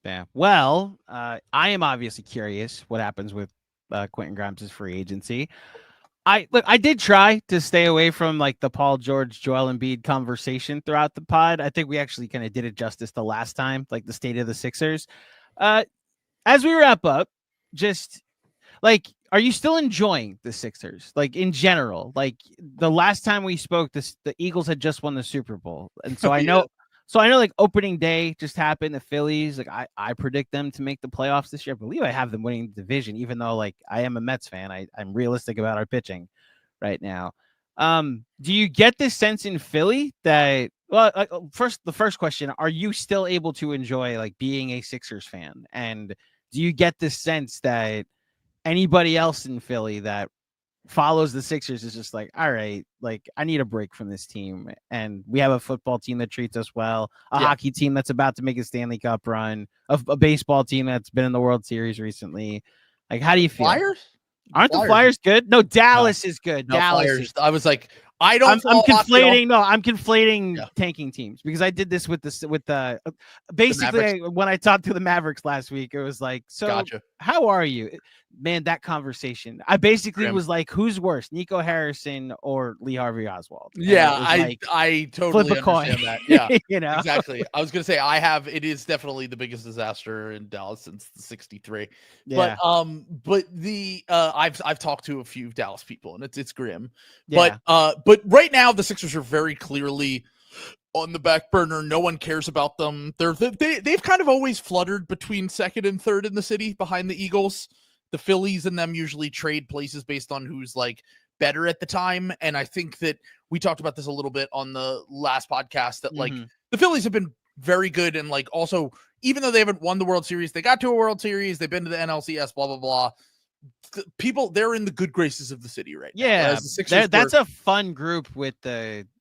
Yeah. Well, I am obviously curious what happens with Quentin Grimes' free agency. I did try to stay away from like the Paul George, Joel Embiid conversation throughout the pod. I think we actually kind of did it justice the last time, like the state of the Sixers. As we wrap up, just like, are you still enjoying the Sixers? Like in general, like the last time we spoke, the Eagles had just won the Super Bowl, and so I know. So I know like opening day just happened. The Phillies, like I predict them to make the playoffs this year. I believe I have them winning the division, even though like I am a Mets fan. I'm realistic about our pitching right now. Do you get this sense in Philly that, well, the first question, are you still able to enjoy like being a Sixers fan? And do you get this sense that anybody else in Philly that follows the Sixers is just like, all right, like I need a break from this team, and we have a football team that treats us well, a hockey team that's about to make a Stanley Cup run, a baseball team that's been in the World Series recently. Like, how do you feel?
Flyers?
Aren't the Flyers good? No, Dallas is good.
No,
Dallas
Flyers.
is...
I was like, I'm conflating.
No, I'm conflating tanking teams, because I did this with the basically when I talked to the Mavericks last week. It was like, so how are you, man? That conversation, I basically was like, who's worse, Nico Harrison or Lee Harvey Oswald? And
I totally understand that. Yeah, exactly. I was gonna say it is definitely the biggest disaster in Dallas since the '63. Yeah. But I've talked to a few Dallas people, and it's grim. Yeah. But right now the Sixers are very clearly on the back burner. No one cares about them. They've kind of always fluttered between second and third in the city behind the Eagles. The Phillies and them usually trade places based on who's like better at the time. And I think that we talked about this a little bit on the last podcast that like the Phillies have been very good. And like, also, even though they haven't won the World Series, they got to a World Series, they've been to the NLCS, blah, blah, blah. People, they're in the good graces of the city right now.
Yeah, that's a fun group with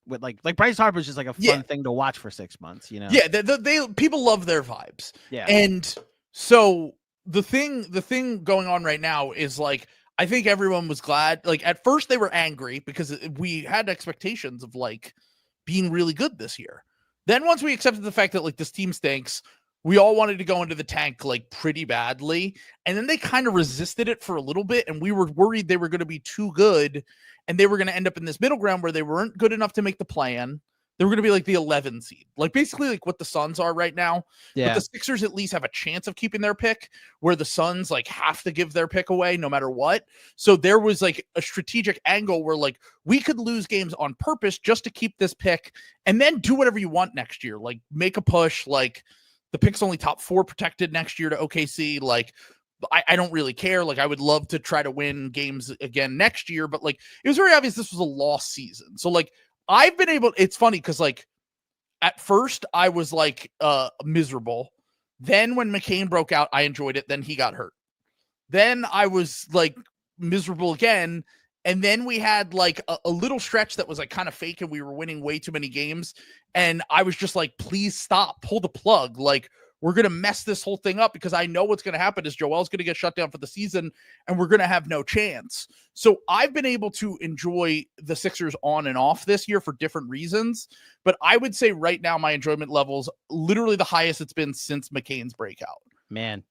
like Bryce Harper's just like a fun thing to watch for 6 months, you know?
Yeah, they people love their vibes.
Yeah.
And so the thing going on right now is like, I think everyone was glad. Like at first they were angry because we had expectations of like being really good this year. Then once we accepted the fact that like this team stinks, we all wanted to go into the tank like pretty badly. And then they kind of resisted it for a little bit. And we were worried they were going to be too good. And they were going to end up in this middle ground where they weren't good enough to make the play-in. They were going to be like the 11 seed, like basically like what the Suns are right now. Yeah. But the Sixers at least have a chance of keeping their pick, where the Suns like have to give their pick away no matter what. So there was like a strategic angle where like we could lose games on purpose just to keep this pick and then do whatever you want next year. Like make a push, like the pick's only top 4 protected next year to OKC. Like, I don't really care. Like, I would love to try to win games again next year, but like, it was very obvious this was a lost season. So like, I've been able, it's funny because like, at first I was like miserable. Then when McCain broke out, I enjoyed it. Then he got hurt. Then I was like miserable again. And then we had like a little stretch that was like kind of fake and we were winning way too many games. And I was just like, please stop, pull the plug. Like, we're going to mess this whole thing up because I know what's going to happen is Joel's going to get shut down for the season and we're going to have no chance. So I've been able to enjoy the Sixers on and off this year for different reasons. But I would say right now, my enjoyment level's literally the highest it's been since McCain's breakout.
Man.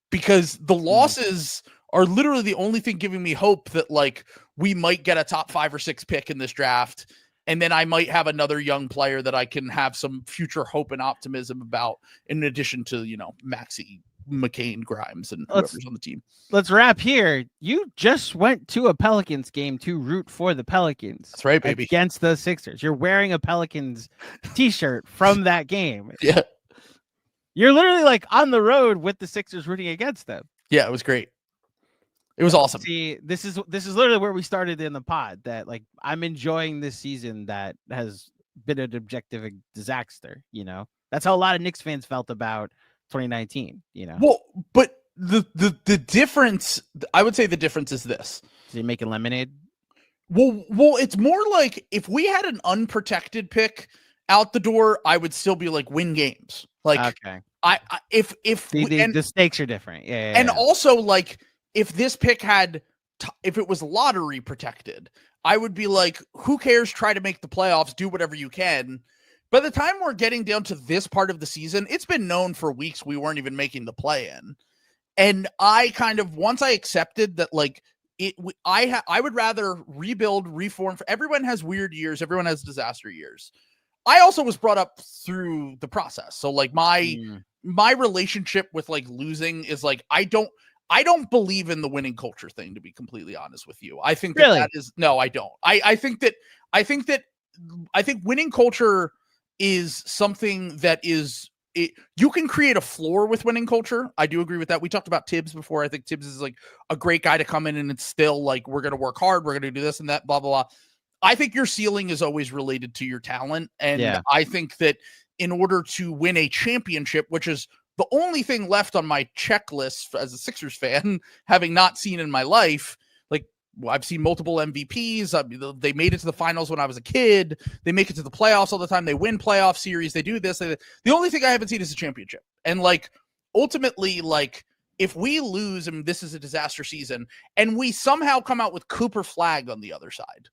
Because the losses are literally the only thing giving me hope that like we might get a top 5 or 6 pick in this draft. And then I might have another young player that I can have some future hope and optimism about, in addition to, you know, Maxey, McCain, Grimes, and whoever's on the team.
Let's wrap here. You just went to a Pelicans game to root for the Pelicans.
That's right, baby.
Against the Sixers. You're wearing a Pelicans t-shirt from that game.
Yeah.
You're literally like on the road with the Sixers rooting against them.
Yeah, it was great. It was awesome.
See, this is literally where we started in the pod, that like I'm enjoying this season that has been an objective disaster, you know. That's how a lot of Knicks fans felt about 2019, you know.
Well, but the difference, I would say the difference is this.
Is he making lemonade?
Well, it's more like if we had an unprotected pick out the door, I would still be like win games. Like
okay.
If
the stakes are different. Yeah.
And also like if this pick if it was lottery protected, I would be like, who cares? Try to make the playoffs, do whatever you can. By the time we're getting down to this part of the season, it's been known for weeks we weren't even making the play-in. And I kind of, once I accepted that, like, I would rather rebuild, reform. Everyone has weird years. Everyone has disaster years. I also was brought up through the process. So like my relationship with like losing is like, I don't believe in the winning culture thing, to be completely honest with you. I think that is, no, I don't. I think winning culture is something that is, you can create a floor with winning culture. I do agree with that. We talked about Tibbs before. I think Tibbs is like a great guy to come in and it's still like, we're going to work hard. We're going to do this and that, blah, blah, blah. I think your ceiling is always related to your talent. And I think that in order to win a championship, which is the only thing left on my checklist as a Sixers fan, having not seen in my life, like I've seen multiple MVPs. They made it to the finals when I was a kid. They make it to the playoffs all the time. They win playoff series. They do this. The only thing I haven't seen is a championship. And like, ultimately, like if we lose and this is a disaster season and we somehow come out with Cooper Flag on the other side,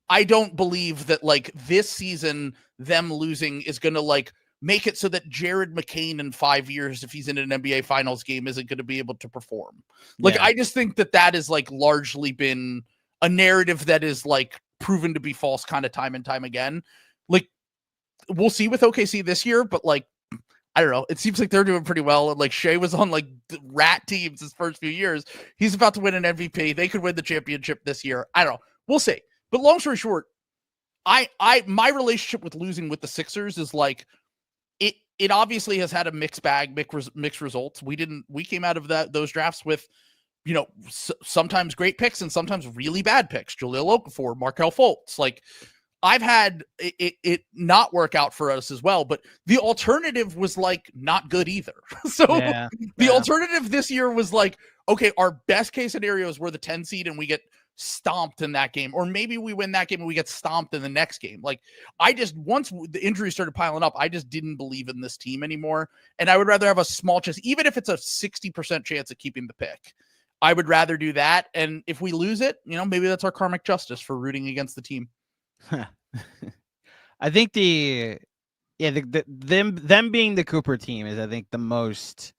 I don't believe that like this season, them losing is going to like make it so that Jared McCain in 5 years, if he's in an NBA finals game, isn't going to be able to perform. Like, I just think that is like largely been a narrative that is like proven to be false kind of time and time again. Like we'll see with OKC this year, but like, I don't know. It seems like they're doing pretty well. And like Shea was on like rat teams his first few years. He's about to win an MVP. They could win the championship this year. I don't know. We'll see. But long story short, my relationship with losing with the Sixers is like, it obviously has had a mixed bag, mixed results. We came out of those drafts with, you know, sometimes great picks and sometimes really bad picks. Jahlil Okafor, Markelle Fultz. Like I've had it not work out for us as well, but the alternative was like not good either. So the alternative this year was like, okay, our best case scenario is we're the 10 seed and we get stomped in that game, or maybe we win that game and we get stomped in the next game. Like once the injuries started piling up, I just didn't believe in this team anymore. And I would rather have a small chance, even if it's a 60% chance of keeping the pick. I would rather do that. And if we lose it, you know, maybe that's our karmic justice for rooting against the team.
I think them being the Cooper team is, I think, the most,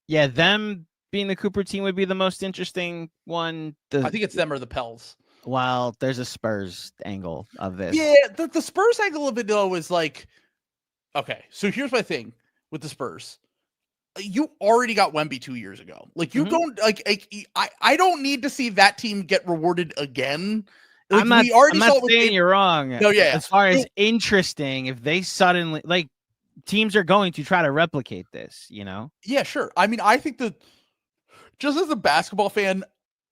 them being the Cooper team would be the most interesting one.
I think it's them or the Pels.
Well, there's a Spurs angle of this.
Yeah, the Spurs angle of it though is like, okay, so here's my thing with the Spurs. You already got Wemby 2 years ago. Like you don't like I don't need to see that team get rewarded again. Like,
I'm not saying you're wrong.
No,
as far as interesting, if they suddenly like teams are going to try to replicate this, you know?
Yeah, sure. I mean, I think that just as a basketball fan,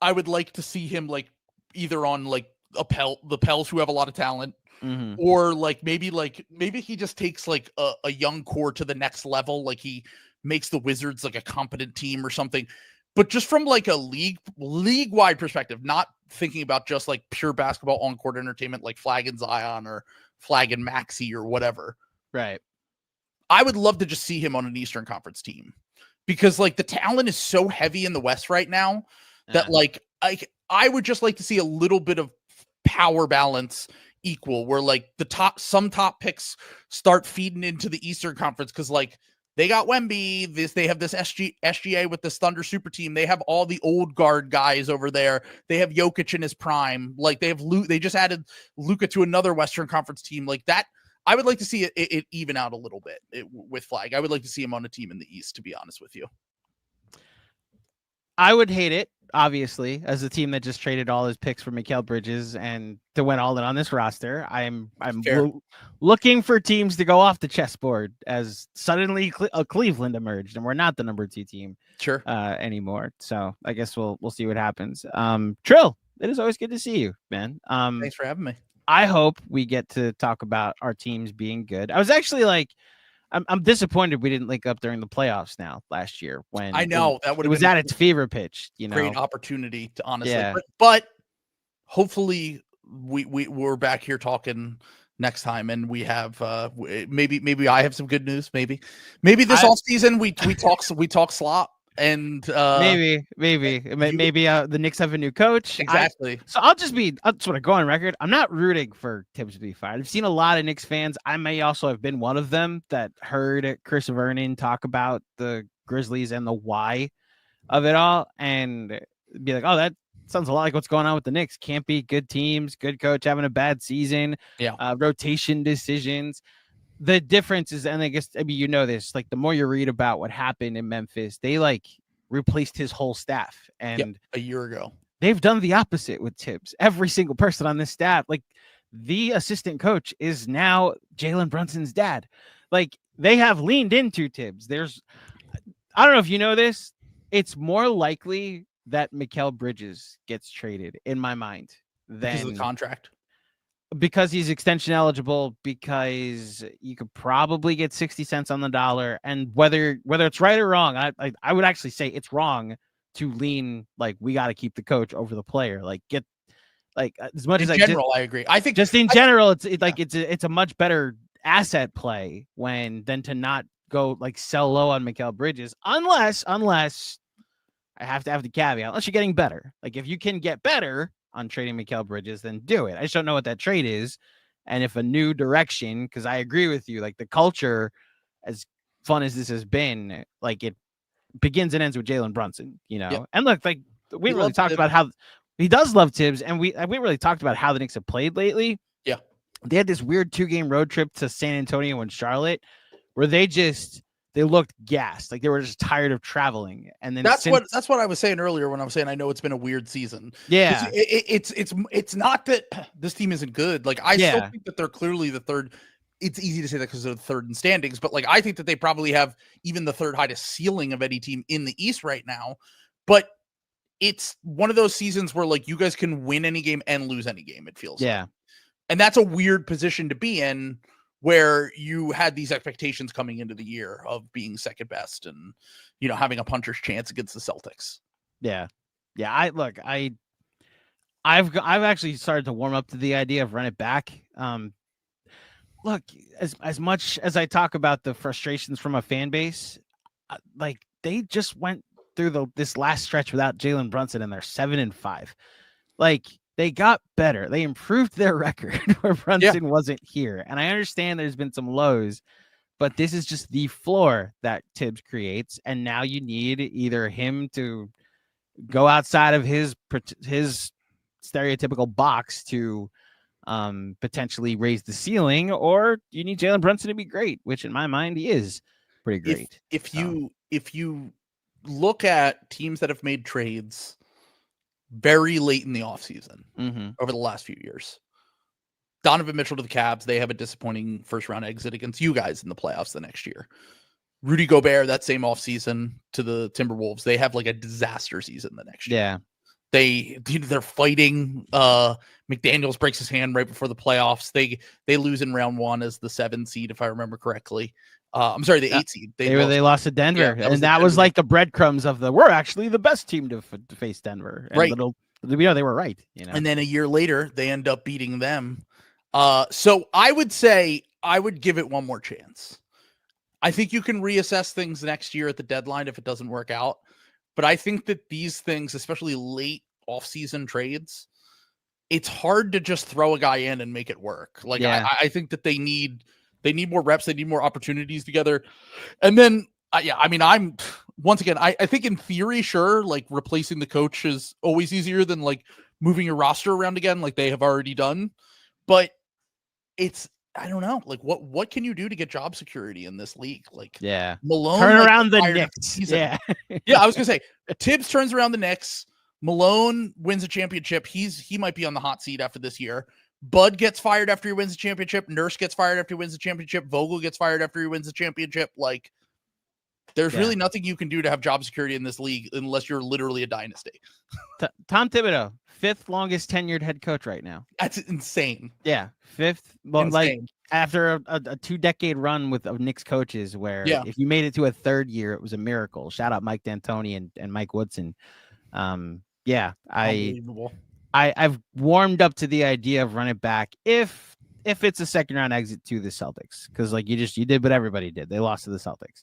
I would like to see him like either on like the Pels who have a lot of talent, or like maybe he just takes like a young core to the next level. Like he makes the Wizards like a competent team or something. But just from like a league-wide perspective, not thinking about just like pure basketball on-court entertainment like Flag and Zion or Flag and Maxey or whatever.
Right.
I would love to just see him on an Eastern Conference team. Because like the talent is so heavy in the West right now that like I would just like to see a little bit of power balance equal, where like some top picks start feeding into the Eastern Conference, because like they got Wemby, they have this SGA with this Thunder super team. They have all the old guard guys over there. They have Jokic in his prime. Like they just added Luka to another Western Conference team like that. I would like to see it even out a little bit with Flag. I would like to see him on a team in the East, to be honest with you.
I would hate it, obviously, as a team that just traded all his picks for Mikal Bridges and to win all in on this roster. I'm looking for teams to go off the chessboard as suddenly Cleveland emerged, and we're not the number 2 team anymore. So I guess we'll see what happens. Trill, it is always good to see you, man.
Thanks for having me.
I hope we get to talk about our teams being good. I was actually like, I'm disappointed we didn't link up during the playoffs now last year when
I know that
it was at its fever pitch. You know,
great opportunity to honestly, but hopefully we're back here talking next time, and we have maybe I have some good news. Maybe this off season we talk slop. And
maybe the Knicks have a new coach.
Exactly.
So I'll just sort of go on record. I'm not rooting for Tibbs to be fired. I've seen a lot of Knicks fans. I may also have been one of them that heard Chris Vernon talk about the Grizzlies and the why of it all, and be like, oh, that sounds a lot like what's going on with the Knicks. Can't be good teams, good coach having a bad season, rotation decisions. The difference is, and I guess, I mean, you know this, like the more you read about what happened in Memphis, they like replaced his whole staff, and
a year ago.
They've done the opposite with Tibbs. Every single person on this staff, like the assistant coach is now Jalen Brunson's dad. Like they have leaned into Tibbs. I don't know if you know this, it's more likely that Mikal Bridges gets traded in my mind than
because of the contract.
Because he's extension eligible, because you could probably get 60 cents on the dollar. And whether it's right or wrong, I would actually say it's wrong to lean like we got to keep the coach over the player. Like get like as much
in
as
general, I agree. I think
just in general, it's a much better asset play than to not go like sell low on Mikal Bridges, unless I have to have the caveat, unless you're getting better. Like if you can get better on trading Mikal Bridges, then do it. I just don't know what that trade is. And if a new direction, because I agree with you, like the culture, as fun as this has been, like it begins and ends with Jalen Brunson, you know? Yep. And look, like we really talked about how he does love Tibbs, and we really talked about how the Knicks have played lately.
Yeah.
They had this weird 2-game road trip to San Antonio and Charlotte where they looked gassed, like they were just tired of traveling. And then
that's what I was saying earlier when I was saying I know it's been a weird season.
Yeah,
it's not that this team isn't good. Like I still think that they're clearly the third. It's easy to say that because they're the third in standings, but like I think that they probably have even the third highest ceiling of any team in the East right now. But it's one of those seasons where like you guys can win any game and lose any game. It feels like. And that's a weird position to be in, where you had these expectations coming into the year of being second best and, you know, having a puncher's chance against the Celtics.
Yeah. I've actually started to warm up to the idea of run it back. Look, as much as I talk about the frustrations from a fan base, like they just went through this last stretch without Jalen Brunson and they're 7-5. Like they got better. They improved their record where Brunson wasn't here. And I understand there's been some lows, but this is just the floor that Tibbs creates. And now you need either him to go outside of his stereotypical box to potentially raise the ceiling, or you need Jalen Brunson to be great, which in my mind he is pretty great.
If you look at teams that have made trades very late in the offseason over the last few years, Donovan Mitchell to the Cavs, they have a disappointing first round exit against you guys in the playoffs the next year. Rudy Gobert, that same offseason to the Timberwolves, they have like a disaster season the next year. They're fighting. McDaniels breaks his hand right before the playoffs. They lose in round 1 as the 7 seed, if I remember correctly. I'm sorry, the 8 seed.
They lost to Denver, and that was like the breadcrumbs of we're actually the best team to face Denver. And
right.
They were right. You know.
And then a year later, they end up beating them. So I would say I would give it one more chance. I think you can reassess things next year at the deadline if it doesn't work out. But I think that these things, especially late off-season trades, it's hard to just throw a guy in and make it work. Like I think that they need more reps, they need more opportunities together. And then I'm once again, I think in theory, sure, like replacing the coach is always easier than like moving your roster around again, like they have already done. But I don't know, like what can you do to get job security in this league? Like Malone
turn around the Knicks.
I was gonna say Tibbs turns around the Knicks. Malone wins a championship. He might be on the hot seat after this year. Bud gets fired after he wins the championship. Nurse gets fired after he wins the championship. Vogel gets fired after he wins the championship. Like there's really nothing you can do to have job security in this league unless you're literally a dynasty.
Tom Thibodeau, 5th longest tenured head coach right now.
That's insane.
Yeah, 5th. Well, like after a 2-decade run with Knicks coaches, where if you made it to a 3rd year, it was a miracle. Shout out Mike D'Antoni and Mike Woodson. I've warmed up to the idea of running back if it's a 2nd round exit to the Celtics, because like you did what everybody did. They lost to the Celtics.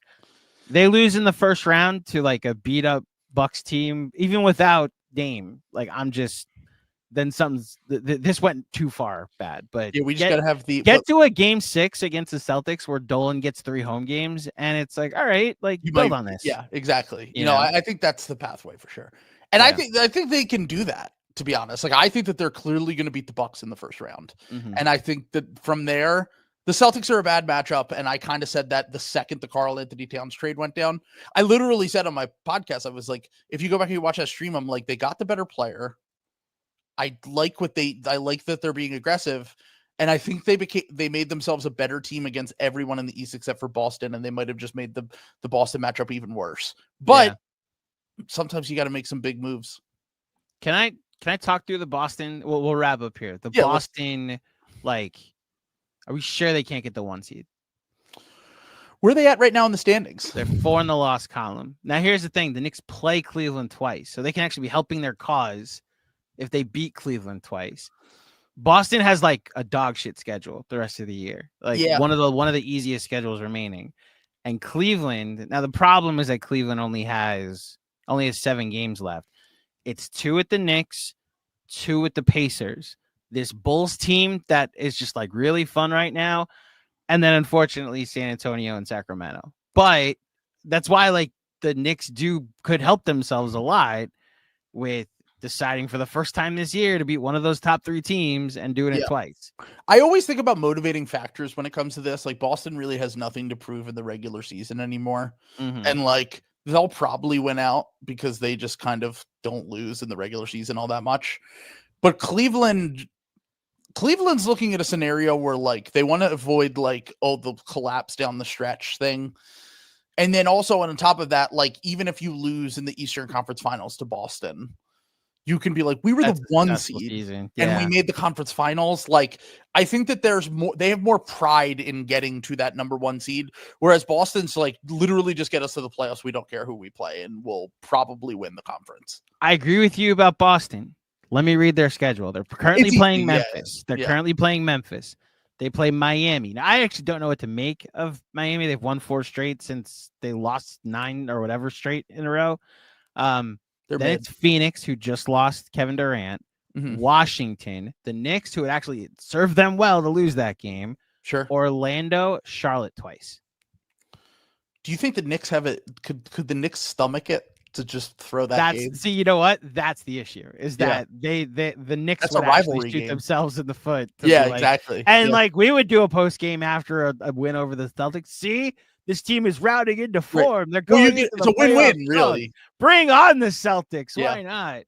They lose in the 1st round to like a beat up Bucks team, even without Dame. Like then this went too far bad. But
yeah, we just gotta have
get to a game 6 against the Celtics where Dolan gets 3 home games, and it's like, all right, like build on this.
Yeah, exactly.
You know?
I think that's the pathway for sure, and I think they can do that. To be honest, like I think that they're clearly going to beat the Bucks in the first round, and I think that from there, the Celtics are a bad matchup. And I kind of said that the second the Karl-Anthony Towns trade went down, I literally said on my podcast, I was like, if you go back and you watch that stream, I'm like, they got the better player. I like that they're being aggressive, and I think they made themselves a better team against everyone in the East except for Boston, and they might have just made the Boston matchup even worse. But sometimes you got to make some big moves.
Can I talk through the Boston? We'll wrap up here. Boston, like, are we sure they can't get the 1 seed?
Where are they at right now in the standings?
They're 4 in the loss column. Now, here's the thing. The Knicks play Cleveland twice, so they can actually be helping their cause if they beat Cleveland twice. Boston has like a dog shit schedule the rest of the year. Like one of the easiest schedules remaining. And Cleveland, now the problem is that Cleveland only has 7 games left. It's 2 at the Knicks, 2 at the Pacers. This Bulls team that is just like really fun right now. And then unfortunately San Antonio and Sacramento. But that's why like the Knicks could help themselves a lot with deciding for the first time this year to beat one of those top 3 teams and doing it twice.
I always think about motivating factors when it comes to this. Like Boston really has nothing to prove in the regular season anymore. And like they'll probably win out because they just kind of don't lose in the regular season all that much. But Cleveland's looking at a scenario where like they want to avoid like, the collapse down the stretch thing. And then also on top of that, like even if you lose in the Eastern Conference Finals to Boston, you can be like, we were the 1 seed and we made the conference finals. Like, I think that they have more pride in getting to that number 1 seed. Whereas Boston's like, literally just get us to the playoffs. We don't care who we play and we'll probably win the conference.
I agree with you about Boston. Let me read their schedule. They're currently playing Memphis. They're currently playing Memphis. They play Miami. Now, I actually don't know what to make of Miami. They've won 4 straight since they lost 9 or whatever straight in a row. It's Phoenix, who just lost Kevin Durant, Washington, the Knicks, who would actually serve them well to lose that game.
Sure.
Charlotte twice.
Do you think the Knicks have it? Could the Knicks stomach it to just throw that game?
See, you know what? That's the issue. Is that the Knicks would actually shoot themselves in the foot.
Exactly.
And like we would do a post game after a win over the Celtics. See, this team is rounding into form. They're going into
it's a win-win, really.
Bring on the Celtics.
Yeah.
Why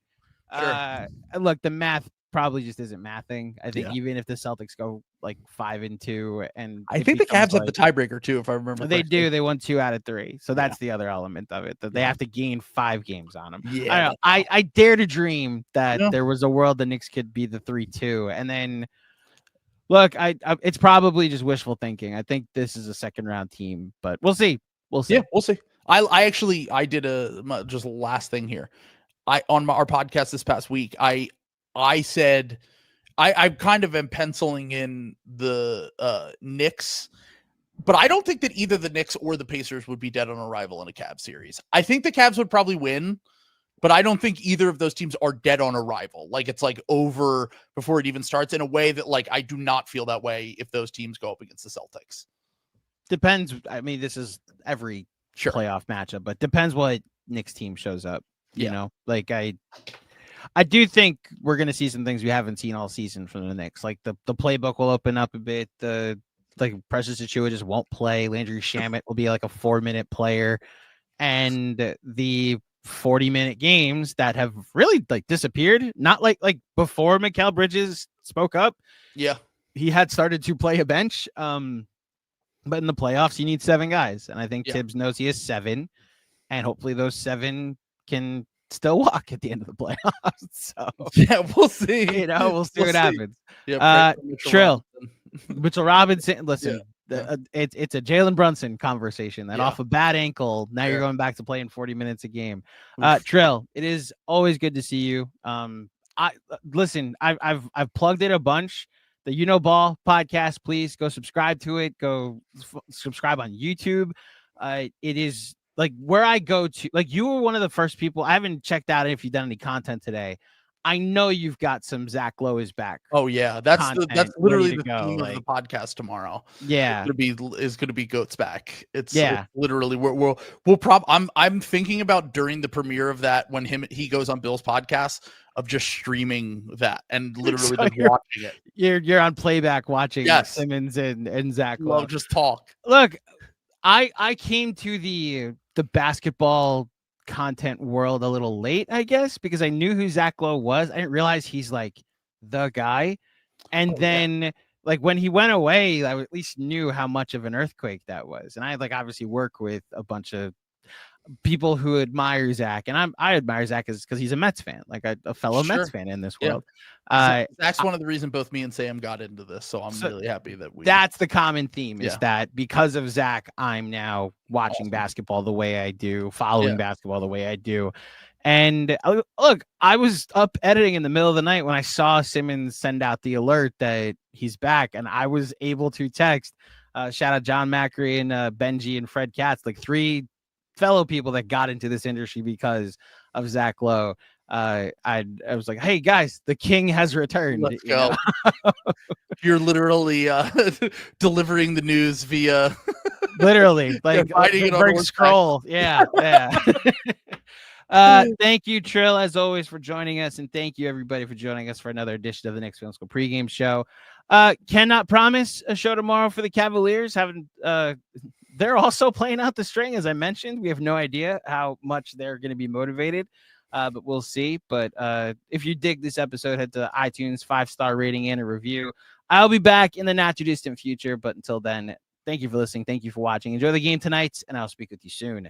not?
Sure.
Look, the math probably just isn't mathing. I think even if the Celtics go like 5-2, and
I think the Cavs have the tiebreaker too, if I remember.
They do. They won 2 out of 3, so that's the other element of it, that they have to gain 5 games on them.
Yeah,
I don't know. I dare to dream that there was a world the Knicks could be the 3-2, and then. Look, it's probably just wishful thinking. I think this is a second round team, but we'll see.
Yeah, we'll see. I did just last thing here. On our podcast this past week, I said I kind of am penciling in the Knicks, but I don't think that either the Knicks or the Pacers would be dead on arrival in a Cavs series. I think the Cavs would probably win. But I don't think either of those teams are dead on arrival. Like it's like over before it even starts, in a way that like I do not feel that way if those teams go up against the Celtics.
Depends. I mean, this is every playoff matchup, but depends what Knicks team shows up. You know, like I do think we're going to see some things we haven't seen all season from the Knicks. Like the playbook will open up a bit. Like Precious Achiuwa just won't play. Landry Shamet will be like a 4-minute player, and the 40-minute games that have really like disappeared, not like before Mikal Bridges spoke up. He had started to play a bench, but in the playoffs you need 7 guys, and I think Tibbs knows he has 7, and hopefully those 7 can still walk at the end of the playoffs. So
we'll see.
We'll see what happens.
Trill
Mitchell Robinson, listen, it's a Jalen Brunson conversation that off a bad ankle. Now you're going back to playing 40 minutes a game. Trill, it is always good to see you. I've plugged it a bunch. The Ball podcast, please go subscribe to it. Go subscribe on YouTube. It is like where I go to, like you were one of the first people. I haven't checked out if you've done any content today. I know you've got some Zach Lowe is back.
Oh yeah, that's
content
literally
ready to
the
go,
theme of
like-
the podcast tomorrow.
Yeah.
Is gonna be Goats back. It's
Yeah.
literally I'm thinking about during the premiere of that when he goes on Bill's podcast of just streaming that and literally
So
just watching it.
You're on playback watching
Yes.
Simmons and Zach Lowe.
Love just talk.
Look, I came to the basketball content world a little late, I guess, because I knew who Zach Lowe was. I didn't realize he's like the guy. And then like when he went away, I at least knew how much of an earthquake that was. And I like obviously work with a bunch of people who admire Zach, and I admire Zach because he's a Mets fan, like a fellow Mets fan in this world.
That's one of the reasons both me and Sam got into this, so I'm really happy that
that's the common theme is that because of Zach, I'm now watching basketball the way I do, following basketball the way I do. And look, I was up editing in the middle of the night when I saw Simmons send out the alert that he's back, and I was able to text shout out John Macri and Benji and Fred Katz, like 3 fellow people that got into this industry because of Zach Lowe. I was like, hey guys, the king has returned.
Let's go. You're literally delivering the news via
literally like a scroll. Yeah. Thank you, Trill, as always, for joining us, and thank you everybody for joining us for another edition of the Knicks Film School pregame show. Cannot promise a show tomorrow for the Cavaliers. They're also playing out the string, as I mentioned. We have no idea how much they're going to be motivated, but we'll see. But if you dig this episode, head to iTunes, 5-star rating and a review. I'll be back in the not too distant future, but until then, thank you for listening. Thank you for watching. Enjoy the game tonight, and I'll speak with you soon.